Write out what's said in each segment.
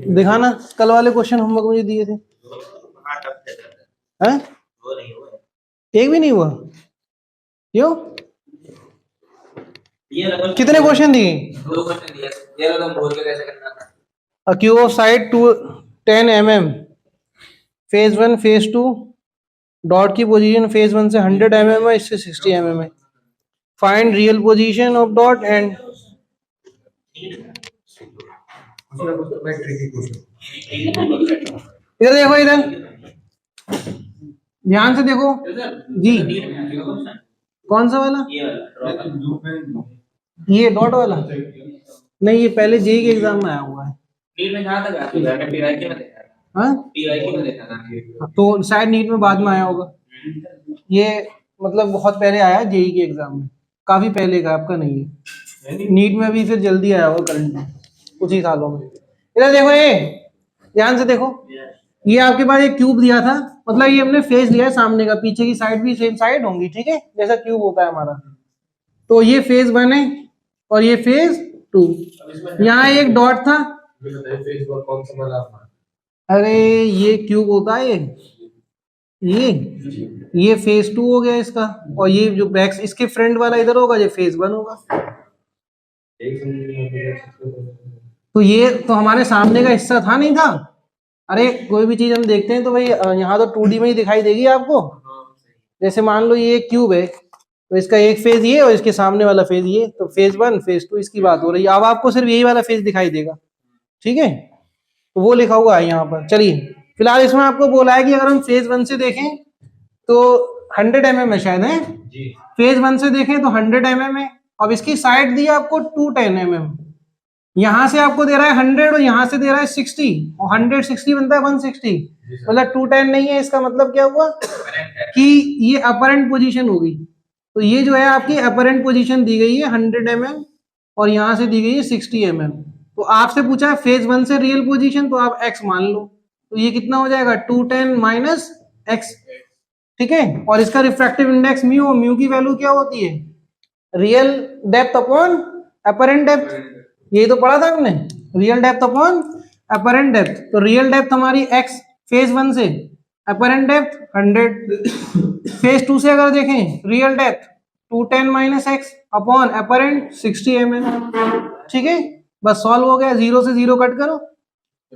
दिखाना कल वाले क्वेश्चन होमवर्क मुझे दिए थे। हैं? एक भी नहीं हुआ क्यों? कितने क्वेश्चन दिए? 2 क्वेश्चन दिए। ये तुम बोल के कैसे करना था? A cube of side 10 mm, phase 1 phase 2, dot की पोजीशन फेज 1 से 100 mm है, इससे 60 mm है। Find real position of dot and इधर देखो, इधर ध्यान से देखो जी। कौन सा वाला? ये डॉट वाला नहीं, ये पहले जेई के एग्जाम में आया हुआ है। नीट में कहां तक आया था? टीआईक्यू में देखा था। हाँ, टीआईक्यू में देखा था। तो शायद नीट में बाद में आया होगा। ये मतलब बहुत पहले आया जेई के एग्जाम में, काफी पहले का, आपका नहीं है। नीट में भी फिर जल्दी आया होगा करंट में, कुछ ही सालों में। इधर देखो, ये ध्यान से देखो, ये आपके पास एक क्यूब दिया था, मतलब ये हमने फेस लिया है सामने का, पीछे की साइड भी सेम साइड होंगी, ठीक है, जैसा क्यूब होता है हमारा। तो ये फेज 1 है और ये फेज 2। यहाँ एक डॉट था, अरे ये क्यूब होता है, ये फेज 2 हो गया इसका, और ये जो बैक इसके फ्रंट वाला इधर होगा, ये फेज 1 होगा। तो ये तो हमारे सामने का हिस्सा था, नहीं था? अरे कोई भी चीज हम देखते हैं तो भाई यहाँ तो 2D में ही दिखाई देगी आपको। जैसे मान लो ये क्यूब है, तो इसका एक फेज ये और इसके सामने वाला फेज ये, तो फेज 1 फेज 2 इसकी बात हो रही है। अब आपको सिर्फ यही वाला फेज दिखाई देगा, ठीक है, तो वो लिखा हुआ है यहाँ पर। चलिए फिलहाल इसमें आपको बोला है कि अगर हम फेज 1 से देखें तो 100 mm है शायद, है फेज 1 से देखें तो 100 mm है। अब इसकी साइड दी है आपको 210 mm, यहां से आपको दे रहा है 100 और यहां से दे रहा है 60, और 100 60 बनता है 160, मतलब 210 नहीं है। इसका मतलब क्या हुआ कि ये अपरेंट पोजीशन होगी। तो ये जो है आपकी अपरेंट पोजीशन दी गई है 100 mm और यहां से दी गई है 60 mm। तो आपसे पूछा है फेज 1 से रियल पोजीशन, तो आप x मान लो, तो ये कितना हो जाएगा 210 माइनस x, ठीक है। और इसका रिफ्रैक्टिव इंडेक्स म्यू, म्यू की वैल्यू क्या होती है? Real depth upon apparent depth, यही तो पढ़ा था हमने, real depth upon apparent depth. तो रियल डेप्थ हमारी x फेज 1 से, अपरेंट डेप्थ 100। फेज 2 से अगर देखें real depth 210 minus x upon apparent 60 mm, ठीक है। बस सॉल्व हो गया, 0 से 0 कट करो,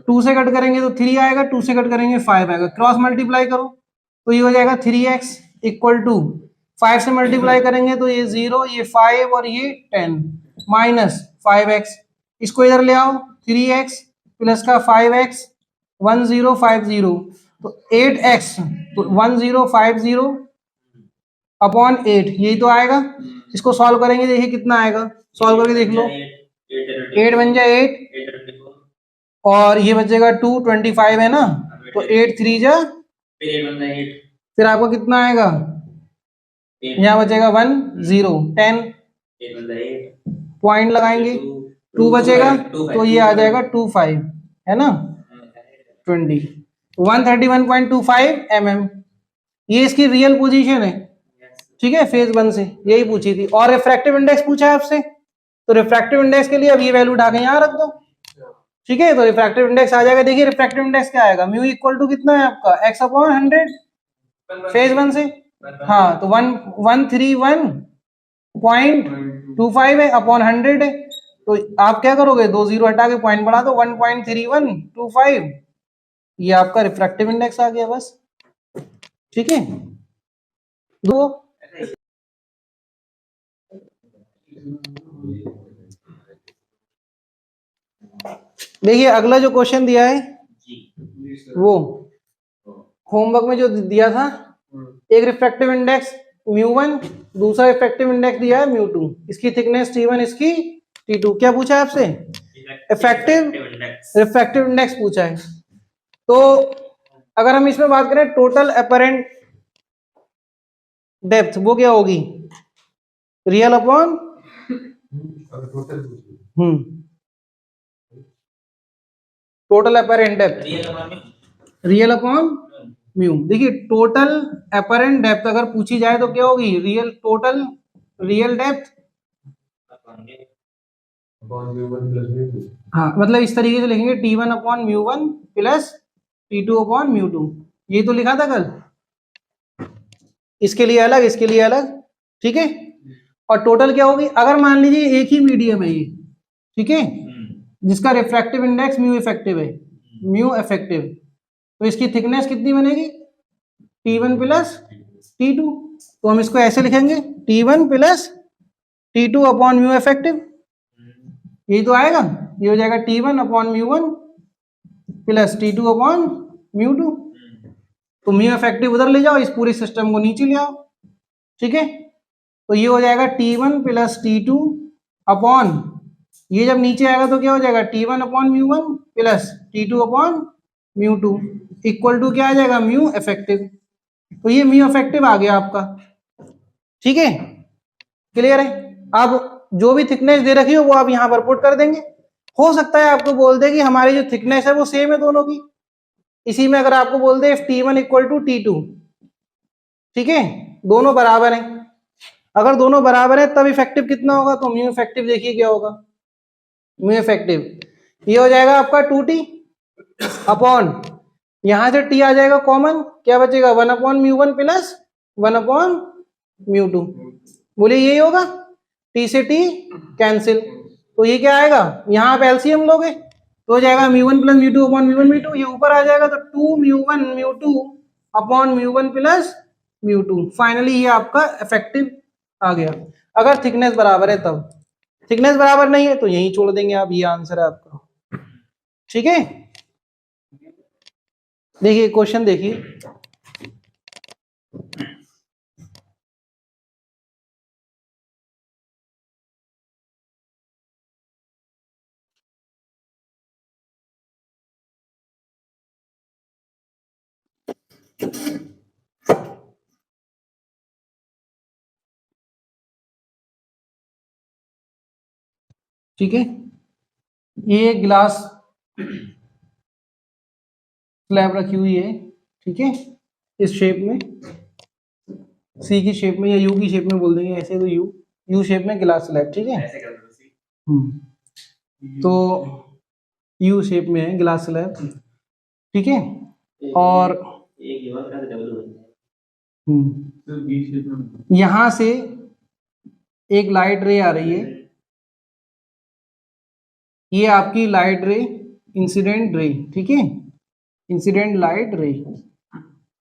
2 से कट करेंगे तो 3 आएगा, 2 से कट करेंगे 5 आएगा, क्रॉस मल्टीप्लाई करो तो ये हो जाएगा 3x इक्वल टू 5 से मल्टीप्लाई करेंगे तो ये 0, ये 5 और ये 10 माइनस 5x, इसको इधर ले आओ, 3x प्लस का 5x 1050, तो 8x, तो 1050 अपॉन 8, यही तो आएगा। इसको सॉल्व करेंगे, देखिए कितना आएगा, सॉल्व करके देख लो, 8 बन जाए 8 और ये बचेगा 225 है ना, तो 8 3 जा, फिर आपको कितना आएगा, यहाँ बचेगा 1 0 10, पॉइंट लगाएंगे, 2 बचेगा तो ये आ जाएगा 25, है ना, 20, 131.25 mm, ये इसकी रियल पोजीशन है, ठीक है, फेज 1 से यही पूछी थी। और रिफ्रैक्टिव इंडेक्स पूछा है आपसे, तो रिफ्रैक्टिव इंडेक्स के लिए अब ये वैल्यू उठा के यहाँ रख दो, ठीक है, तो रिफ्रैक्टिव इंडेक्स आ जाएगा। देखिए रिफ्रैक्टिव इंडेक्स क्या आएगा, म्यू इक्वल टू कितना है आपका, x अपॉन 100 फेज 1 से, हाँ, तो 131.25 है अपॉन 100 है, तो आप क्या करोगे, 2 0 हटा के पॉइंट बढ़ा दो, 1.3125, ये आपका रिफ्रैक्टिव इंडेक्स आ गया, बस, ठीक है। दो देखिए अगला जो क्वेश्चन दिया है वो होमवर्क में जो दिया था, एक रिफ्रैक्टिव इंडेक्स μ1, दूसरा रिफ्रैक्टिव इंडेक्स दिया है μ2, इसकी थिकनेस t1, इसकी t2, क्या पूछा है आपसे, इफेक्टिव रिफ्रैक्टिव इंडेक्स पूछा है। तो अगर हम इसमें बात करें टोटल अपरेंट डेप्थ, वो क्या होगी, real upon total apparent depth, real upon mu. देखिए टोटल अपरेंट डेप्थ अगर पूछी जाए तो क्या होगी, रियल टोटल रियल डेप्थ हाँ मतलब इस तरीके से लिखेंगे T1 upon mu one plus T2 upon mu to, ये तो लिखा था कल, इसके लिए अलग इसके लिए अलग, ठीक है। और टोटल क्या होगी, अगर मान लीजिए एक ही मीडियम है ये, ठीक है, जिसका रिफ्रैक्टिव इंडेक्स म्यू इफेक्टिव है, म्यू इफेक्टिव, तो इसकी थिकनेस कितनी बनेगी, T1 प्लस T2, तो हम इसको ऐसे लिखेंगे T1 plus T2 upon mu effective, यही तो आएगा, ये हो जाएगा T1 upon mu one plus T2 upon mu to, तो म्यू इफेक्टिव उधर ले जाओ, इस पूरे सिस्टम को नीचे ले आओ, ठीक है, तो ये हो जाएगा T1 प्लस T2 अपॉन, ये जब नीचे आएगा तो क्या हो जाएगा T1 upon mu one plus T2 upon mu two equal to क्या आ जाएगा म्यू इफेक्टिव, तो ये म्यू इफेक्टिव आ गया आपका, ठीक है, क्लियर है। अब जो भी थिकनेस दे रखी हो वो आप यहां पर पुट कर देंगे, हो सकता है आपको बोल दे कि हमारी जो थिकनेस है वो सेम है दोनों की, इसी में अगर आपको बोल they if T1 equal to T2, ठीक है, दोनों बराबर हैं, अगर दोनों बराबर है तब इफेक्टिव कितना होगा, तो म्यू इफेक्टिव देखिए क्या होगा, म्यू इफेक्टिव ये हो जाएगा आपका 2T अपॉन, यहां से T आ जाएगा कॉमन, क्या बचेगा 1 upon mu one plus 1 upon mu to, बोलिए यही होगा, T से T कैंसिल, तो ये क्या आएगा, यहाँ आप एलसीएम लोगे तो हो जाएगा mu one plus mu two upon mu one mu two, ये ऊपर आ जाएगा तो 2 mu one mu two upon mu one plus mu two, finally ये आपका इफेक्टिव आ गया, अगर थिकनेस बराबर है तब, थिकनेस बराबर नहीं है तो यही छोड़ देंगे आप, ये आंसर है आपका, ठीक है। देखिए क्वेश्चन देखिए, ठीक है, ये ग्लास स्लैब रखी हुई है, ठीक है, इस शेप में, सी की शेप में या यू की शेप में बोल देंगे, ऐसे तो यू शेप में ग्लास स्लैब, ठीक है, ऐसे कर दो उसी। तो यू शेप में है ग्लास स्लैब, ठीक है, और यहां से एक लाइट रे आ रही है, ये आपकी लाइट रे इंसिडेंट रे, ठीक है, इंसिडेंट लाइट रे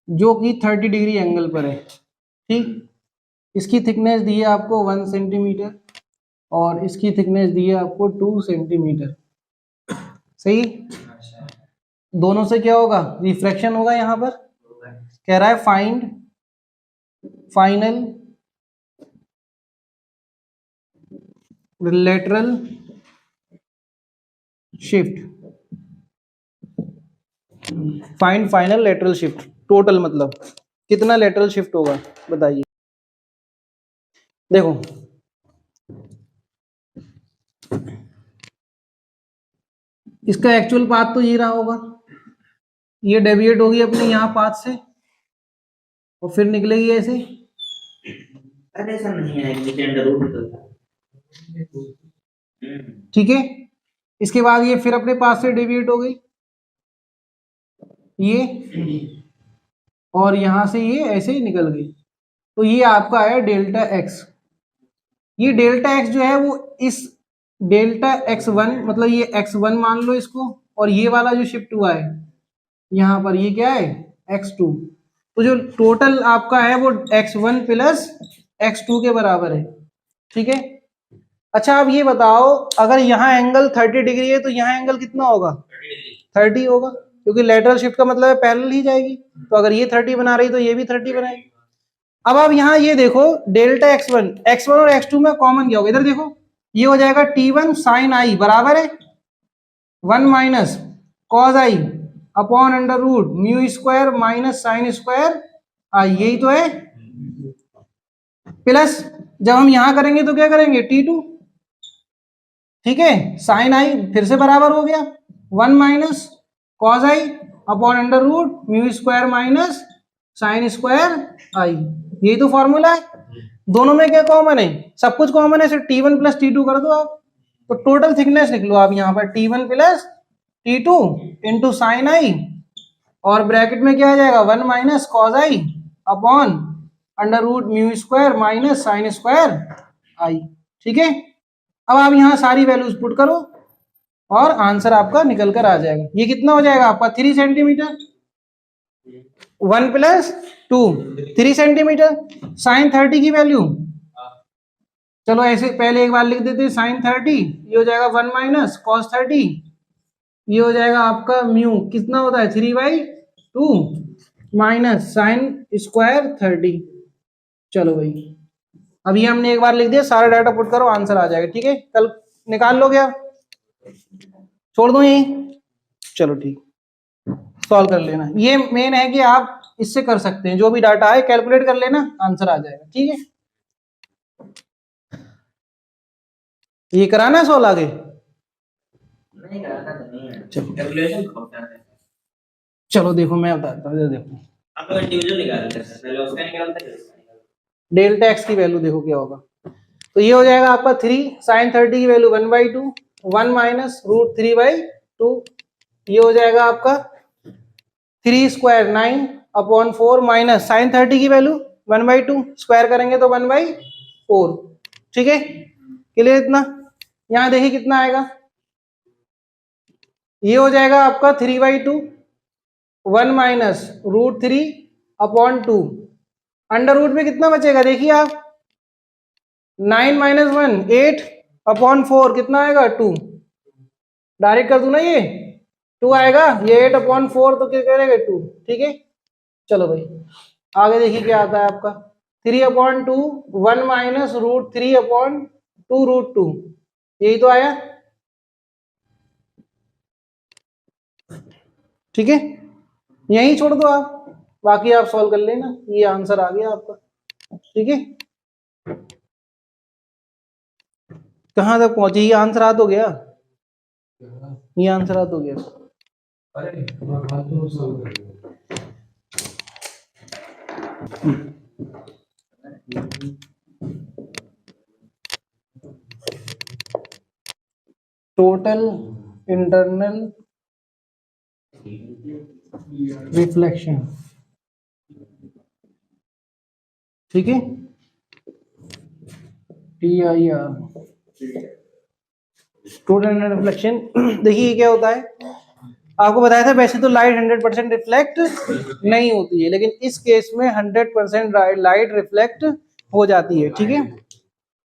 जो कि 30 डिग्री एंगल पर है, ठीक, इसकी थिकनेस दी है आपको 1 सेंटीमीटर और इसकी थिकनेस दी है आपको 2 सेंटीमीटर, सही, दोनों से क्या होगा, रिफ्रैक्शन होगा, यहाँ पर कह रहा है find final lateral shift, find final lateral shift, total मतलब कितना लेटरल शिफ्ट होगा बताइए। देखो इसका एक्चुअल पाथ तो ये रहा होगा, ये डेविएट होगी अपने यहाँ पाथ से और फिर निकलेगी ऐसे, अरे ऐसा नहीं है, नीचे अंडर रूट निकलता है। ठीक है, इसके बाद ये फिर अपने पास से डेविएट हो गई ये, और यहां से ये ऐसे ही निकल गई, तो ये आपका है डेल्टा एक्स, ये डेल्टा एक्स जो है वो इस डेल्टा एक्स वन, मतलब ये एक्स वन मान लो इसको, और ये वाला जो शिफ्ट हुआ है यहाँ पर ये क्या है एक्स टू, तो जो टोटल आपका है वो X one plus X two के बराबर है, ठीक है। अच्छा आप ये बताओ अगर यहाँ एंगल 30 डिग्री है तो यहाँ एंगल कितना होगा, 30 होगा, क्योंकि लेटरल शिफ्ट का मतलब है पैरेलल ही जाएगी, तो अगर ये 30 बना रही तो ये भी 30 बनाएगी। अब आप यहाँ ये देखो डेल्टा x1 और x2 में कॉमन क्या होगा, इधर देखो ये हो जाएगा t1 साइन आई बराबर है 1 minus cos i upon under root mu square minus sine square i, यही तो है, प्लस जब हम यहां करेंगे तो क्या करेंगे t2, ठीक है, साइन आई फिर से बराबर हो गया 1 minus cos i upon under root mu square minus sine square i, यही तो फॉर्मूला है। दोनों में क्या कॉमन है, सब कुछ कॉमन है, सिर्फ t1 प्लस t2 कर दो आप, तो टोटल थिकनेस लिख लो आप यहाँ पर T1 plus T2 into sine आई, और ब्रैकेट में क्या आ जाएगा 1 minus cos i upon under root mu square minus sine square i. ठीक है, अब आप यहाँ सारी वैल्यूज पुट करो और आंसर आपका निकल कर आ जाएगा। ये कितना हो जाएगा आपका 3 सेंटीमीटर, 1 प्लस 2 3 सेंटीमीटर। साइन 30 की वैल्यू, चलो ऐसे पहले एक बार लिख देते हैं, साइन 30 ये हो जाएगा 1 माइनस कॉस 30, ये हो जाएगा आपका म्यू कितना होता है 3/2 माइनस साइन स्क्वायर 30। चलो भाई, अभी हमने एक बार लिख दिया, सारा डाटा पुट करो आंसर आ जाएगा। ठीक है, कल निकाल लोगे आप, छोड़ दो यही, चलो ठीक, सॉल्व कर लेना। ये मेन है कि आप इससे कर सकते हैं, जो भी डाटा है कैलकुलेट कर लेना, आंसर आ जाएगा। ठीक है, ये कराना है सॉल्व आगे, नहीं कराना तो नहीं है, चलो कैलकुलेशन होता है। चलो देखो मैं बताता हूँ, देखो आप लोग इंडिविजुअल निकालते हैं, पहले उसका निकालते हैं, इसका निकालते डेल्टा एक्स की वैल्यू देखो क्या होगा। तो ये हो जाएगा आपका 3 साइन 30 की वैल्यू 1/2, 1 माइनस रूट 3/2, ये हो जाएगा आपका 3 स्क्वायर 9 अपॉन 4 माइनस साइन 30 की वैल्यू 1/2, स्क्वायर करेंगे तो 1/4। ठीक है, क्लियर इतना। यहाँ देखिए कितना आएगा, ये हो जाएगा आपका 3/2, 1 minus root 3 upon 2, under root में कितना बचेगा देखिए आप, 9 माइनस 1 8 अपॉन 4 कितना आएगा 2, डायरेक्ट कर दूं ना, ये 2 आएगा, ये 8 अपॉन 4 तो क्या करेगा 2। ठीक है, चलो भाई आगे देखिए क्या आता है आपका, 3/2 1 माइनस रूट 3 अपॉन 2 रूट 2, यही तो आया। ठीक है, यही छोड़ दो आप, बाकी आप सॉल्व कर लेना, ये आंसर आ गया आपका। ठीक है, कहाँ तक पहुंचे, ये आंसर आ तो गया, ये आंसर आ तो गया। टोटल इंटरनल रिफ्लेक्शन, ठीक है, TIR टोटल इंटरनल रिफ्लेक्शन। देखिए ये क्या होता है, आपको बताया था वैसे तो लाइट 100% रिफ्लेक्ट नहीं होती है, लेकिन इस केस में 100% लाइट रिफ्लेक्ट हो जाती है। ठीक है,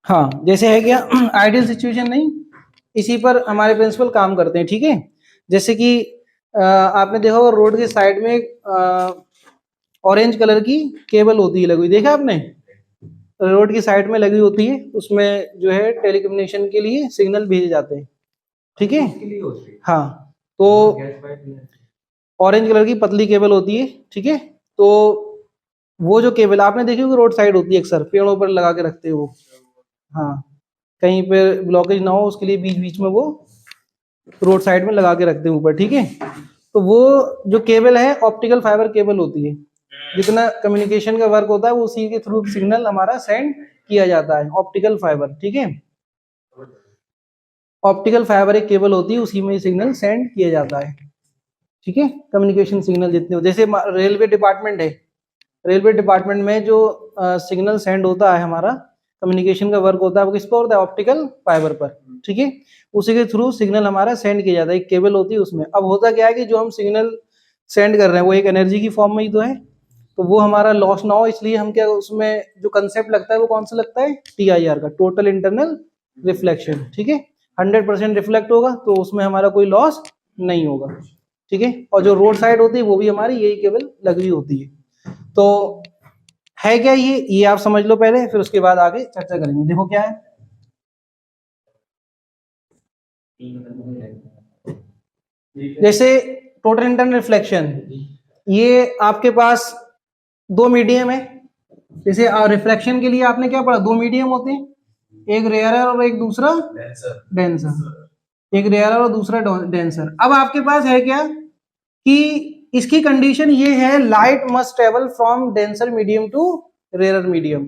हाँ जैसे है क्या आइडियल सिचुएशन नहीं, इसी पर हमारे प्रिंसिपल काम करते हैं। ठीक है, जैसे कि आपने देखा होगा रोड के साइड में ऑरेंज कलर की केबल होती है लगी हुई, देखा आपने, रोड की साइड में लगी होती है, उसमें जो है टेलीकम्युनिकेशन के लिए सिग्नल भेजे जाते हैं। ठीक है, हाँ, तो ऑरेंज कलर की पतली केबल होती है। ठीक है, तो वो जो केबल आपने देखी होगी रोड साइड होती है, अक्सर पेड़ों पर लगा के रखते हैं वो, हाँ कहीं पे ब्लॉकेज ना हो उसके लिए बीच बीच में वो रोड साइड में लगा के रखते हैं ऊपर। ठीक है, तो वो जो केबल है ऑप्टिकल फाइबर केबल होती है, जितना कम्युनिकेशन का वर्क होता है वो उसी के थ्रू सिग्नल हमारा सेंड किया जाता है, ऑप्टिकल फाइबर। ठीक है, ऑप्टिकल फाइबर एक केबल होती है, उसी में सिग्नल सेंड किया जाता है। ठीक है, कम्युनिकेशन सिग्नल जितने, जैसे रेलवे डिपार्टमेंट है, रेलवे डिपार्टमेंट में जो सिग्नल सेंड होता है हमारा, कम्युनिकेशन का वर्क होता है वो किस पर होता है, ऑप्टिकल फाइबर पर। ठीक है, उसी के थ्रू सिग्नल हमारा सेंड किया जाता है, एक केबल होती है उसमें। अब होता क्या है कि जो हम सिग्नल सेंड कर रहे हैं वो एक एनर्जी की फॉर्म में ही तो है, तो वो हमारा लॉस ना हो इसलिए हम क्या, उसमें जो कंसेप्ट लगता है वो कौन सा लगता है, TIR का, टोटल इंटरनल रिफ्लेक्शन। ठीक है, 100% रिफ्लेक्ट होगा तो उसमें हमारा कोई लॉस नहीं होगा। ठीक है, और जो रोड साइड होती है वो भी हमारी यही केबल लगी होती है। तो है क्या ये आप समझ लो पहले, फिर उसके बाद आगे चर्चा करेंगे। देखो क्या है, जैसे टोटल इंटरनल रिफ्लेक्शन, ये आपके पास दो मीडियम है। जैसे रिफ्लेक्शन के लिए आपने क्या पढ़ा, दो मीडियम होते हैं, एक रेयरर और एक दूसरा डेंसर, एक रेयरर और दूसरा डेंसर। अब आपके पास है क्या कि इसकी कंडीशन ये है, light must travel from denser medium to rarer medium.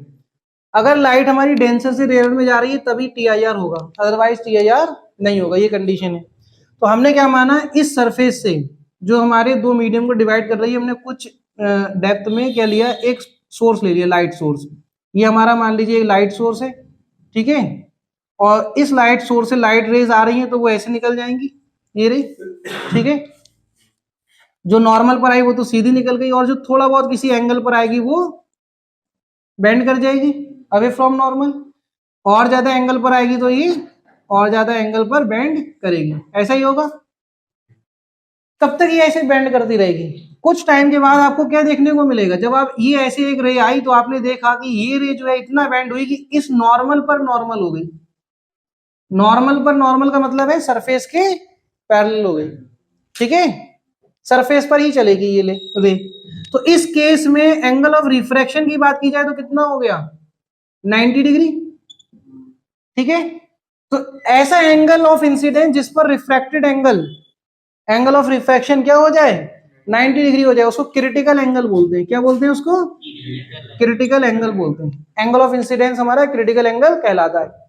अगर लाइट हमारी डेंसर से रेयर में जा रही है तभी टीआईआर होगा, अदरवाइज टीआईआर नहीं होगा, ये कंडीशन है। तो हमने क्या माना, इस सरफेस से जो हमारे दो मीडियम को डिवाइड कर रही है, हमने कुछ डेप्थ में क्या लिया, एक सोर्स ले लिया, लाइट सोर्स। ये हमारा मान लीजिए एक लाइट सोर्स है, ठीक है, और इस लाइट सोर्स से लाइट रेज आ रही है तो वो ऐसे निकल जाएंगी, ये रही, ठीक है। जो नॉर्मल पर आई वो तो सीधी निकल गई, और जो थोड़ा बहुत किसी एंगल पर आएगी वो बेंड कर जाएगी अवे फ्रॉम नॉर्मल, और ज्यादा एंगल पर आएगी तो ये और ज्यादा एंगल पर बेंड करेगी, ऐसा ही होगा। तब तक ये ऐसे बेंड करती रहेगी। कुछ टाइम के बाद आपको क्या देखने को मिलेगा, जब आप ये ऐसे एक रे आई तो आपने देखा कि ये रे जो है इतना बेंड हुई कि इस नॉर्मल पर नॉर्मल हो गई। नॉर्मल पर नॉर्मल का मतलब है सरफेस के पैरेलल हो गई, ठीक है, सरफेस पर ही चलेगी ये रे। तो इस केस में एंगल ऑफ रिफ्रैक्शन की बात की जाए तो कितना हो गया, 90 डिग्री, ठीक है। तो ऐसा एंगल ऑफ इंसिडेंस जिस पर रिफ्रैक्टेड एंगल ऑफ रिफ्रैक्शन क्या हो जाए, 90 डिग्री हो जाए, उसको क्रिटिकल एंगल बोलते हैं। क्या बोलते हैं उसको, क्रिटिकल एंगल बोलते हैं। एंगल ऑफ इंसिडेंस हमारा क्रिटिकल एंगल कहलाता है।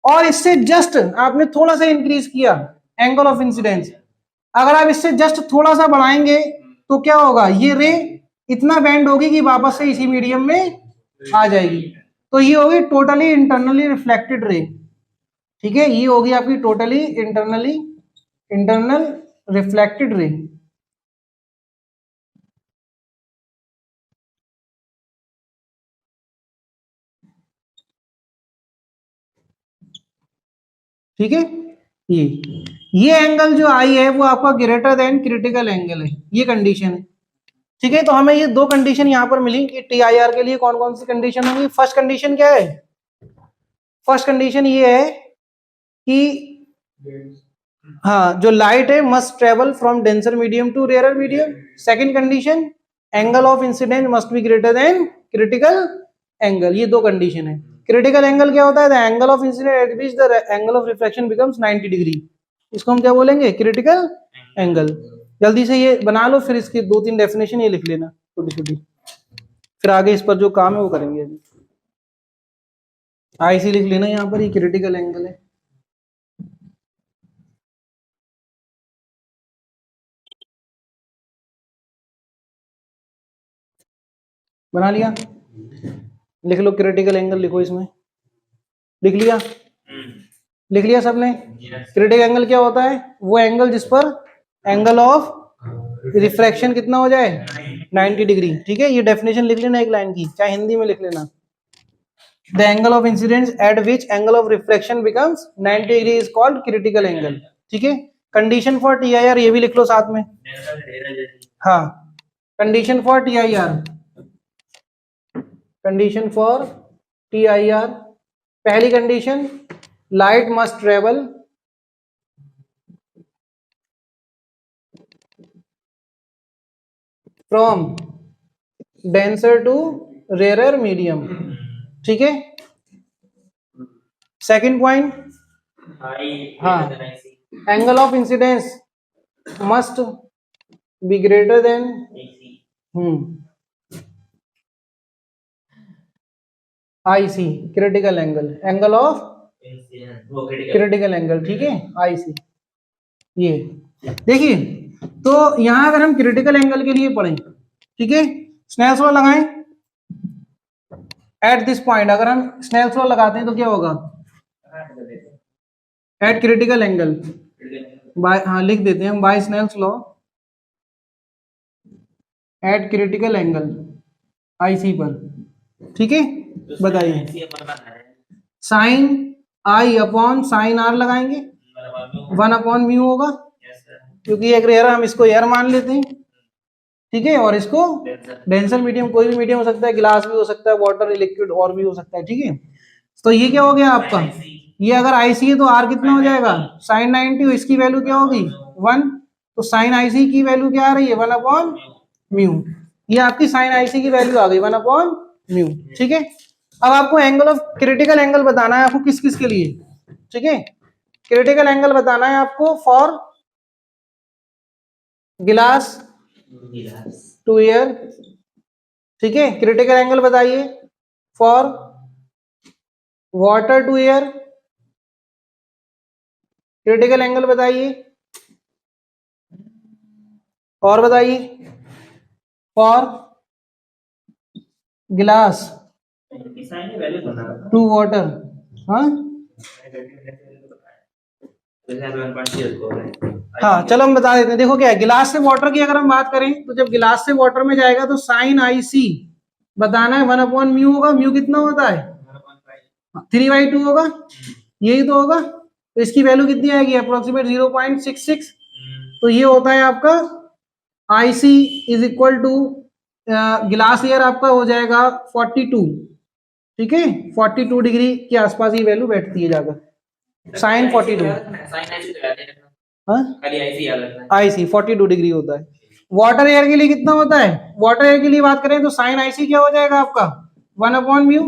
और इससे जस्ट आपने थोड़ा सा इंक्रीज किया एंगल ऑफ इंसिडेंस, अगर आप इससे जस्ट थोड़ा सा बढ़ाएंगे तो क्या होगा, ये रे इतना बेंड होगी कि वापस से इसी मीडियम में आ जाएगी। तो ये होगी टोटली इंटरनली रिफ्लेक्टेड रे, ठीक है, ये होगी आपकी टोटली इंटरनल रिफ्लेक्टेड रे। ठीक है, ये एंगल जो आई है वो आपका ग्रेटर देन क्रिटिकल एंगल है, ये कंडीशन है, ठीक है। तो हमें ये दो कंडीशन यहां पर मिली कि टीआईआर के लिए कौन कौन सी कंडीशन होंगी। फर्स्ट कंडीशन क्या है, फर्स्ट कंडीशन ये है कि हाँ, जो लाइट है must travel from denser medium to rare medium. Second condition, angle of incident must be greater than critical angle. ये दो कंडीशन है। क्रिटिकल एंगल क्या होता है, the angle of incident at which the angle of reflection becomes 90 degree, इसको हम क्या बोलेंगे, क्रिटिकल एंगल। जल्दी से ये बना लो, फिर इसकी दो तीन डेफिनेशन ये लिख लेना छोटी छोटी, फिर आगे इस पर जो काम है वो करेंगे अभी। आईसी लिख लेना यहाँ पर, ये क्रिटिकल एंगल है। बना लिया, लिख लो क्रिटिकल एंगल, लिखो इसमें, लिख लिया, लिख लिया सबने। क्रिटिकल एंगल क्या होता है, वो एंगल जिस पर एंगल ऑफ रिफ्रैक्शन कितना हो जाए, 90 डिग्री, ठीक है। ये डेफिनेशन लिख लेना एक लाइन की, चाहे हिंदी में लिख लेना। The angle of incidence at which angle of refraction becomes 90 degree is called critical angle, ठीक है। कंडीशन फॉर टीआईआर ये भी लिख लो साथ में, हाँ, condition for TIR, condition for TIR, पहली condition, light must travel from denser to rare medium, ठीक है। सेकंड पॉइंट, हाँ, angle of incidence must be greater than IC, critical angle, angle of critical angle, ठीक है, IC. ये देखिए, तो यहां अगर हम क्रिटिकल एंगल के लिए पढ़ें, ठीक है, स्नेल्स लॉ लगाएं एट दिस पॉइंट। अगर हम स्नेल्स लॉ लगाते हैं तो क्या होगा, एट क्रिटिकल एंगल बाय, हाँ लिख देते हैं हम, by Snell's law at critical angle IC पर, ठीक है। बताइए, sine I upon sine R लगाएंगे, 1 अपॉन म्यू होगा, क्योंकि एक रेयर हम इसको एयर मान लेते हैं, ठीक है, और इसको डेंसर मीडियम, कोई भी मीडियम हो सकता है, गिलास भी हो सकता है, वाटर, लिक्विड और भी हो सकता है, ठीक है। तो ये क्या हो गया आपका, ये अगर आईसी है तो आर कितना हो जाएगा, साइन 90, इसकी वैल्यू क्या होगी 1, तो साइन आईसी की वैल्यू क्या आ रही है 1 अपॉन म्यू, ये आपकी साइन आईसी की वैल्यू आ गई 1 अपॉन म्यू, ठीक है। अब आपको एंगल ऑफ क्रिटिकल एंगल बताना है आपको, किस किस के लिए, ठीक है। क्रिटिकल एंगल बताना है आपको फॉर गिलास टू एयर, ठीक है। क्रिटिकल एंगल बताइए for water to air, critical angle बताइए, और बताइए, फॉर गिलास साइन की वैल्यू करना पड़ता टू वाटर। हाँ हाँ, चलो हम बता देते हैं। देखो क्या है, गिलास से वाटर की अगर हम बात करें तो जब गिलास से वाटर में जाएगा तो साइन आई सी बताना है, 1/म्यू होगा। म्यू कितना होता है? 3/2 होगा, यही तो होगा। तो इसकी वैल्यू कितनी आएगी? अप्रोक्सीमेट 0.66। तो ये होता है आपका आई सी इज इक्वल टू गिलास एयर आपका हो जाएगा 42। ठीक है, 42 डिग्री के आसपास ये वैल्यू बैठती है जाकर, साइन 42। हाँ, आई सी 42 डिग्री होता है। वाटर एयर के लिए कितना होता है? वाटर एयर के लिए बात करें तो साइन आई सी क्या हो जाएगा आपका? 1/म्यू।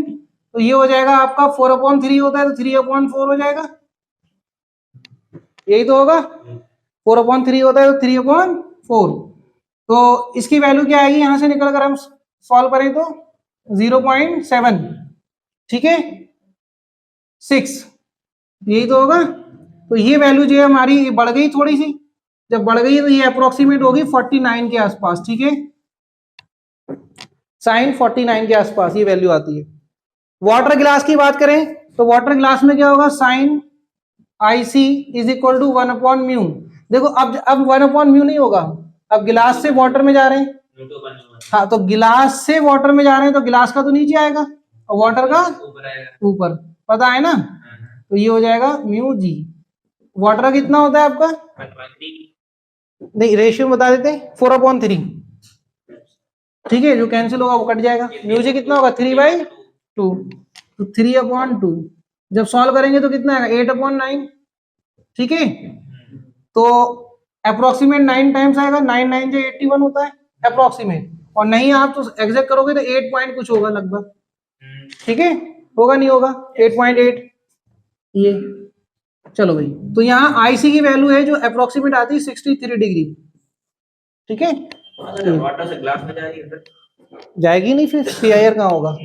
तो ये हो जाएगा आपका 4/3 होता है तो 3/4 हो जाएगा, यही तो होगा। 4/3 होता है तो 3/4। तो इसकी वैल्यू क्या आएगी यहां से निकल कर हम सॉल्व करें तो 0.7, ठीक है, 6, यही तो होगा। तो ये वैल्यू जो है हमारी बढ़ गई थोड़ी सी, जब बढ़ गई तो ये अप्रोक्सीमेट होगी 49 के आसपास, ठीक है, साइन 49 के आसपास ये वैल्यू आती है। वाटर ग्लास की बात करें तो वाटर ग्लास में क्या होगा? Sine I C is equal to 1/म्यू। देखो अब 1/म्यू नहीं होगा, अब गिलास से वाटर में जा रहे हैं। हाँ, तो गिलास से वाटर में जा रहे हैं तो गिलास का तो नीचे आएगा और वाटर का ऊपर, पता है ना। तो ये हो जाएगा म्यू जी। वाटर का कितना होता है आपका? नहीं, रेशियो बता देते हैं, 4/3। ठीक है, जो कैंसिल होगा वो कट जाएगा। म्यू जी कितना होगा? 3/2। तो 3/2 जब सॉल्व करेंगे तो कितना आएगा? 8/9। ठीक है, तो अप्रोक्सीमेट 9 टाइम्स आएगा, 9 9 जो 81 होता है अप्रोक्सीमेट। और नहीं आप तो एग्जैक्ट करोगे तो 8 पॉइंट कुछ होगा लगभग, ठीक है, होगा नहीं होगा 8.8 ये। चलो भाई, तो यहाँ आईसी की वैल्यू है जो अप्रोक्सीमेट आती है 63 डिग्री, ठीक है। वाटर से ग्लास में जा रही है, जाएगी नहीं, फिर सीआईआर कहाँ होगा?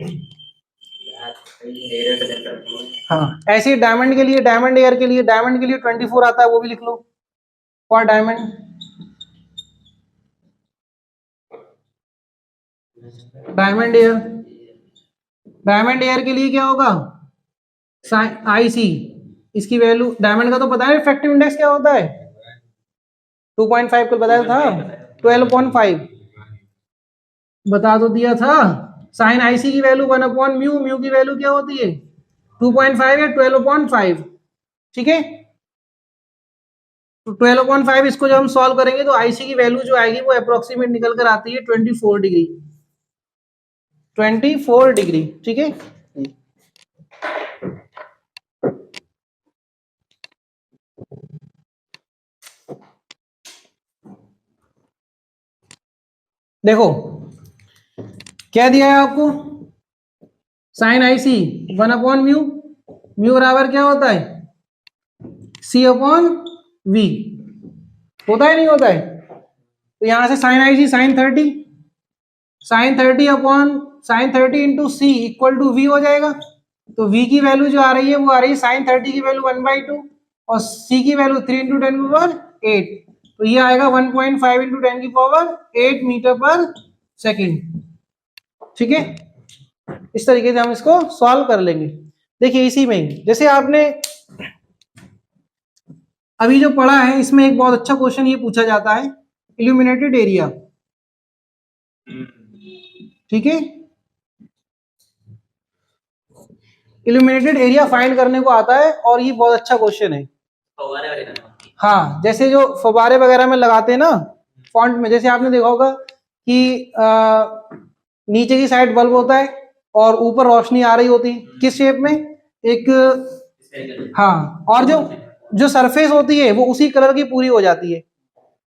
हाँ, ऐसे ही डायमंड के लिए, डायमंड एयर के लिए, डायमंड के लिए 24 आता है, वो भी लिख लो for diamond. Diamond air, diamond air के लिए क्या होगा? आई सी, इसकी वैल्यू डायमंड का तो पता है, इफेक्टिव इंडेक्स क्या होता है? 2.5 कल बताया था, 12.5 बता तो दिया था। साइन आई सी की वैल्यू 1/म्यू, म्यू की वैल्यू क्या होती है? 2.5 या 12.5, ठीक है। तो 12.5 इसको जब हम सॉल्व करेंगे तो आईसी की वैल्यू जो आएगी वो अप्रोक्सीमेट निकल कर आती है 24 डिग्री, 24 डिग्री, ठीक है। देखो क्या दिया है आपको? साइन आई सी 1/म्यू, म्यू बराबर क्या होता है? C/V, होता है नहीं होता है? तो यहां से sine I C sine 30, sine 30 upon sine 30 into C equal to V हो जाएगा। तो v की वैल्यू जो आ रही है वो आ रही है साइन 30 की वैल्यू 1/2 और c की वैल्यू 3 इंटू 10⁸। तो ये आएगा 1.5 इंटू 10⁸ मीटर पर सेकेंड, ठीक है। इस तरीके से हम इसको सॉल्व कर लेंगे। देखिए इसी में जैसे आपने अभी जो पढ़ा है इसमें एक बहुत अच्छा क्वेश्चन ये पूछा जाता है, इल्यूमिनेटेड एरिया, ठीक है। इल्यूमिनेटेड एरिया फाइंड करने को आता है और ये बहुत अच्छा क्वेश्चन है। हाँ, जैसे जो फव्वारे वगैरह में लगाते हैं ना फॉन्ट में, जैसे आपने देखा होगा कि नीचे की साइड बल्ब होता है और ऊपर रोशनी आ रही होती है किस शेप में? एक, हाँ, और जो जो सरफेस होती है वो उसी कलर की पूरी हो जाती है,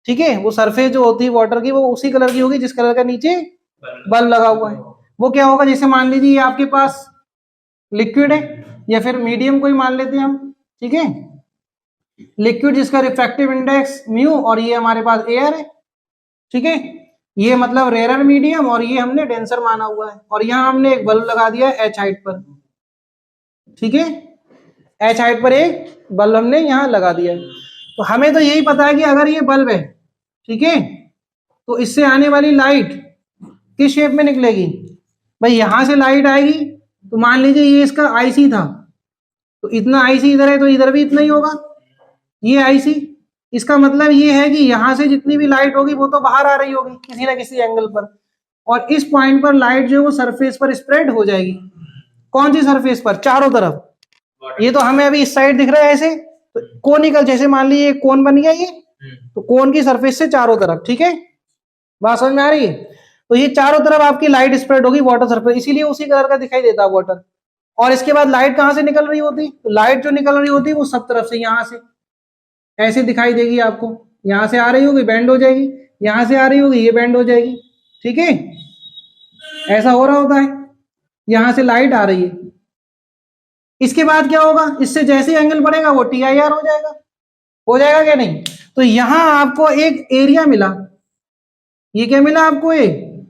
ठीक है। वो सरफेस जो होती है वाटर की वो उसी कलर की होगी जिस कलर का नीचे बल्ब लगा हुआ है। वो क्या होगा? जैसे मान लीजिए आपके पास लिक्विड है या फिर मीडियम कोई मान लेते हैं हम, ठीक है, लिक्विड जिसका रिफ्रैक्टिव इंडेक्स म्यू और ये हमारे पास एयर है, ठीक है। ये मतलब रेयर मीडियम और ये हमने डेंसर माना हुआ है और यहाँ हमने एक बल्ब लगा दिया है h हाइट पर, ठीक है, h हाइट पर एक बल्ब हमने यहाँ लगा दिया है। तो हमें तो यही पता है कि अगर ये बल्ब है, ठीक है, तो इससे आने वाली लाइट किस शेप में निकलेगी भाई, यहां से लाइट आएगी। तो मान लीजिए ये इसका आईसी था, तो इतना आईसी इधर है तो इधर भी इतना ही होगा, ये आईसी। इसका मतलब ये है कि यहां से जितनी भी लाइट होगी वो तो बाहर आ रही होगी किसी ना किसी एंगल पर, और इस पॉइंट पर लाइट जो है वो सरफेस पर स्प्रेड हो जाएगी। कौन सी सरफेस पर? चारों तरफ। ये तो हमें अभी इस साइड दिख रहा है ऐसे, तो कोनिकल, जैसे मान लीजिए कोन बन गया ये, तो कोन की सरफेस से चारों तरफ, ठीक है, बात समझ में आ रही है? तो ये चारों तरफ आपकी लाइट स्प्रेड होगी वाटर सरफेस, इसीलिए उसी कलर का दिखाई देता है वाटर। और इसके बाद लाइट कहां से निकल रही होती? तो लाइट जो निकल रही होती है वो सब तरफ से, यहां से ऐसे दिखाई देगी आपको, यहां से आ रही होगी बैंड हो जाएगी, यहां से आ रही होगी ये बैंड हो जाएगी, ठीक है, ऐसा हो रहा होता है। यहां से लाइट आ रही है, इसके बाद क्या होगा, इससे जैसे एंगल बढ़ेगा वो TIR हो जाएगा क्या नहीं? तो यहां आपको एक एरिया मिला, ये क्या मिला आपको?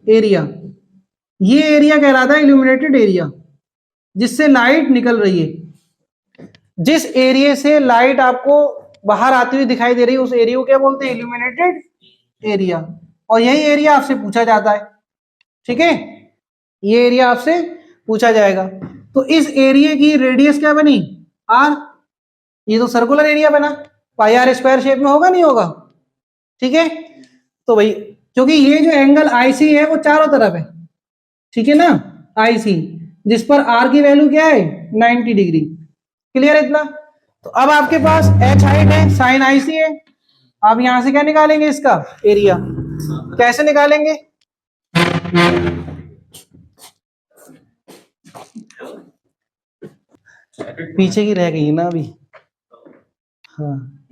एरिया, ये एरिया कहलाता है इल्यूमिनेटेड एरिया, जिससे लाइट निकल रही है। जिस एरिया से लाइट आपको बाहर आती हुई दिखाई दे रही है उस एरिया को क्या बोलते हैं? Illuminated area. और यही एरिया आपसे पूछा जाता है, ठीक है, ये एरिया आपसे पूछा जाएगा। तो इस एरिया की रेडियस क्या बनी? R। ये तो सर्कुलर एरिया बना, पाई आर स्क्वायर शेप में होगा नहीं होगा, ठीक है। तो भाई क्योंकि ये जो एंगल आईसी है वो चारों तरफ है, ठीक है ना, आईसी, जिस पर आर की वैल्यू क्या है? 90 डिग्री। क्लियर इतना? तो अब आपके पास h हाइट है, साइन आईसी है, आप यहां से क्या निकालेंगे? इसका एरिया। कैसे निकालेंगे? पीछे की रह गई ना अभी, हाँ,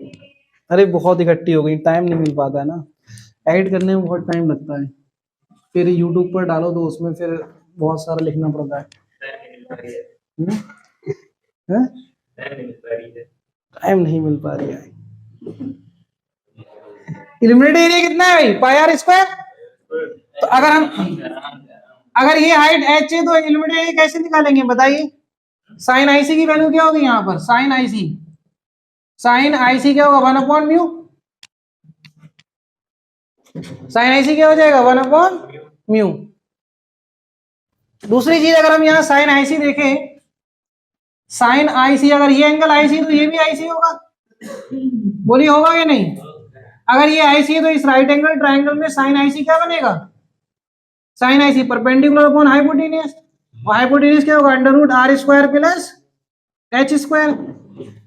अरे बहुत इकट्ठी हो गई, टाइम नहीं मिल पाता है ना, एडिट करने में बहुत टाइम लगता है, फिर यूट्यूब पर डालो तो उसमें फिर बहुत सारा लिखना पड़ता है। टाइम नहीं मिल पा रही है। इल्यूमिनेटेड एरिया कितना है भाई? पाई आर स्क्वायर। तो अगर ये हाइट h है तो इल्यूमिनेटेड एरिया कैसे निकालेंगे बताइए? साइन आईसी की वैल्यू क्या होगी यहाँ पर? साइन आईसी क्या होगा? 1/μ। साइन आईसी क्या हो जाएगा? 1/μ। दूसरी चीज, अगर हम यहाँ साइन आईसी देखें, साइन आईसी अगर ये एंगल आईसी तो ये भी आईसी होगा, बोलिए होगा या नहीं? अगर ये आईसी है तो इस राइट एंगल ट्राइंगल में साइन आईसी क्या बनेगा? Sign IC perpendicular upon hypotenuse, और हाइपोटेन्यूज क्या होगा? √r² plus h²।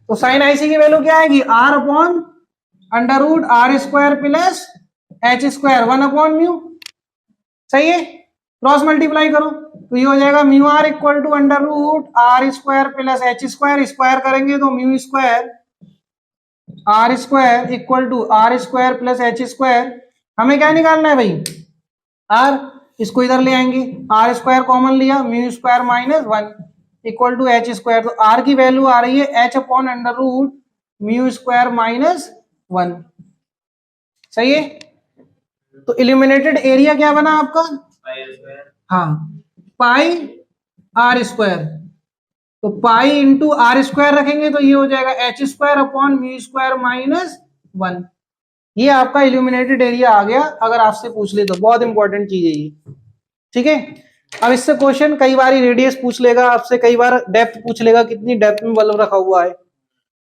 तो साइन आईसी की वैल्यू क्या आएगी? r upon √r² plus h², 1/μ। सही है, क्रॉस मल्टीप्लाई करो तो ये हो जाएगा μr equal to √r² plus h², square करेंगे तो μ² r² equal to r² plus h²। हमें क्या निकालना है भाई? r, इसको इधर ले आएंगे, r² कॉमन लिया, μ² माइनस 1 इक्वल टू h²। तो r की वैल्यू आ रही है h अपॉन √μ² माइनस 1। सही है, तो इल्यूमिनेटेड एरिया क्या बना आपका? हाँ, पाई r²। तो पाई इंटू r² रखेंगे तो ये हो जाएगा h² अपॉन μ² माइनस 1। ये आपका इल्यूमिनेटेड एरिया आ गया, अगर आपसे पूछ ले तो। बहुत इंपॉर्टेंट चीज है ये, ठीक है। अब इससे क्वेश्चन कई बार रेडियस पूछ लेगा आपसे, कई बार डेप्थ पूछ लेगा, कितनी डेप्थ में बल्ब रखा हुआ है,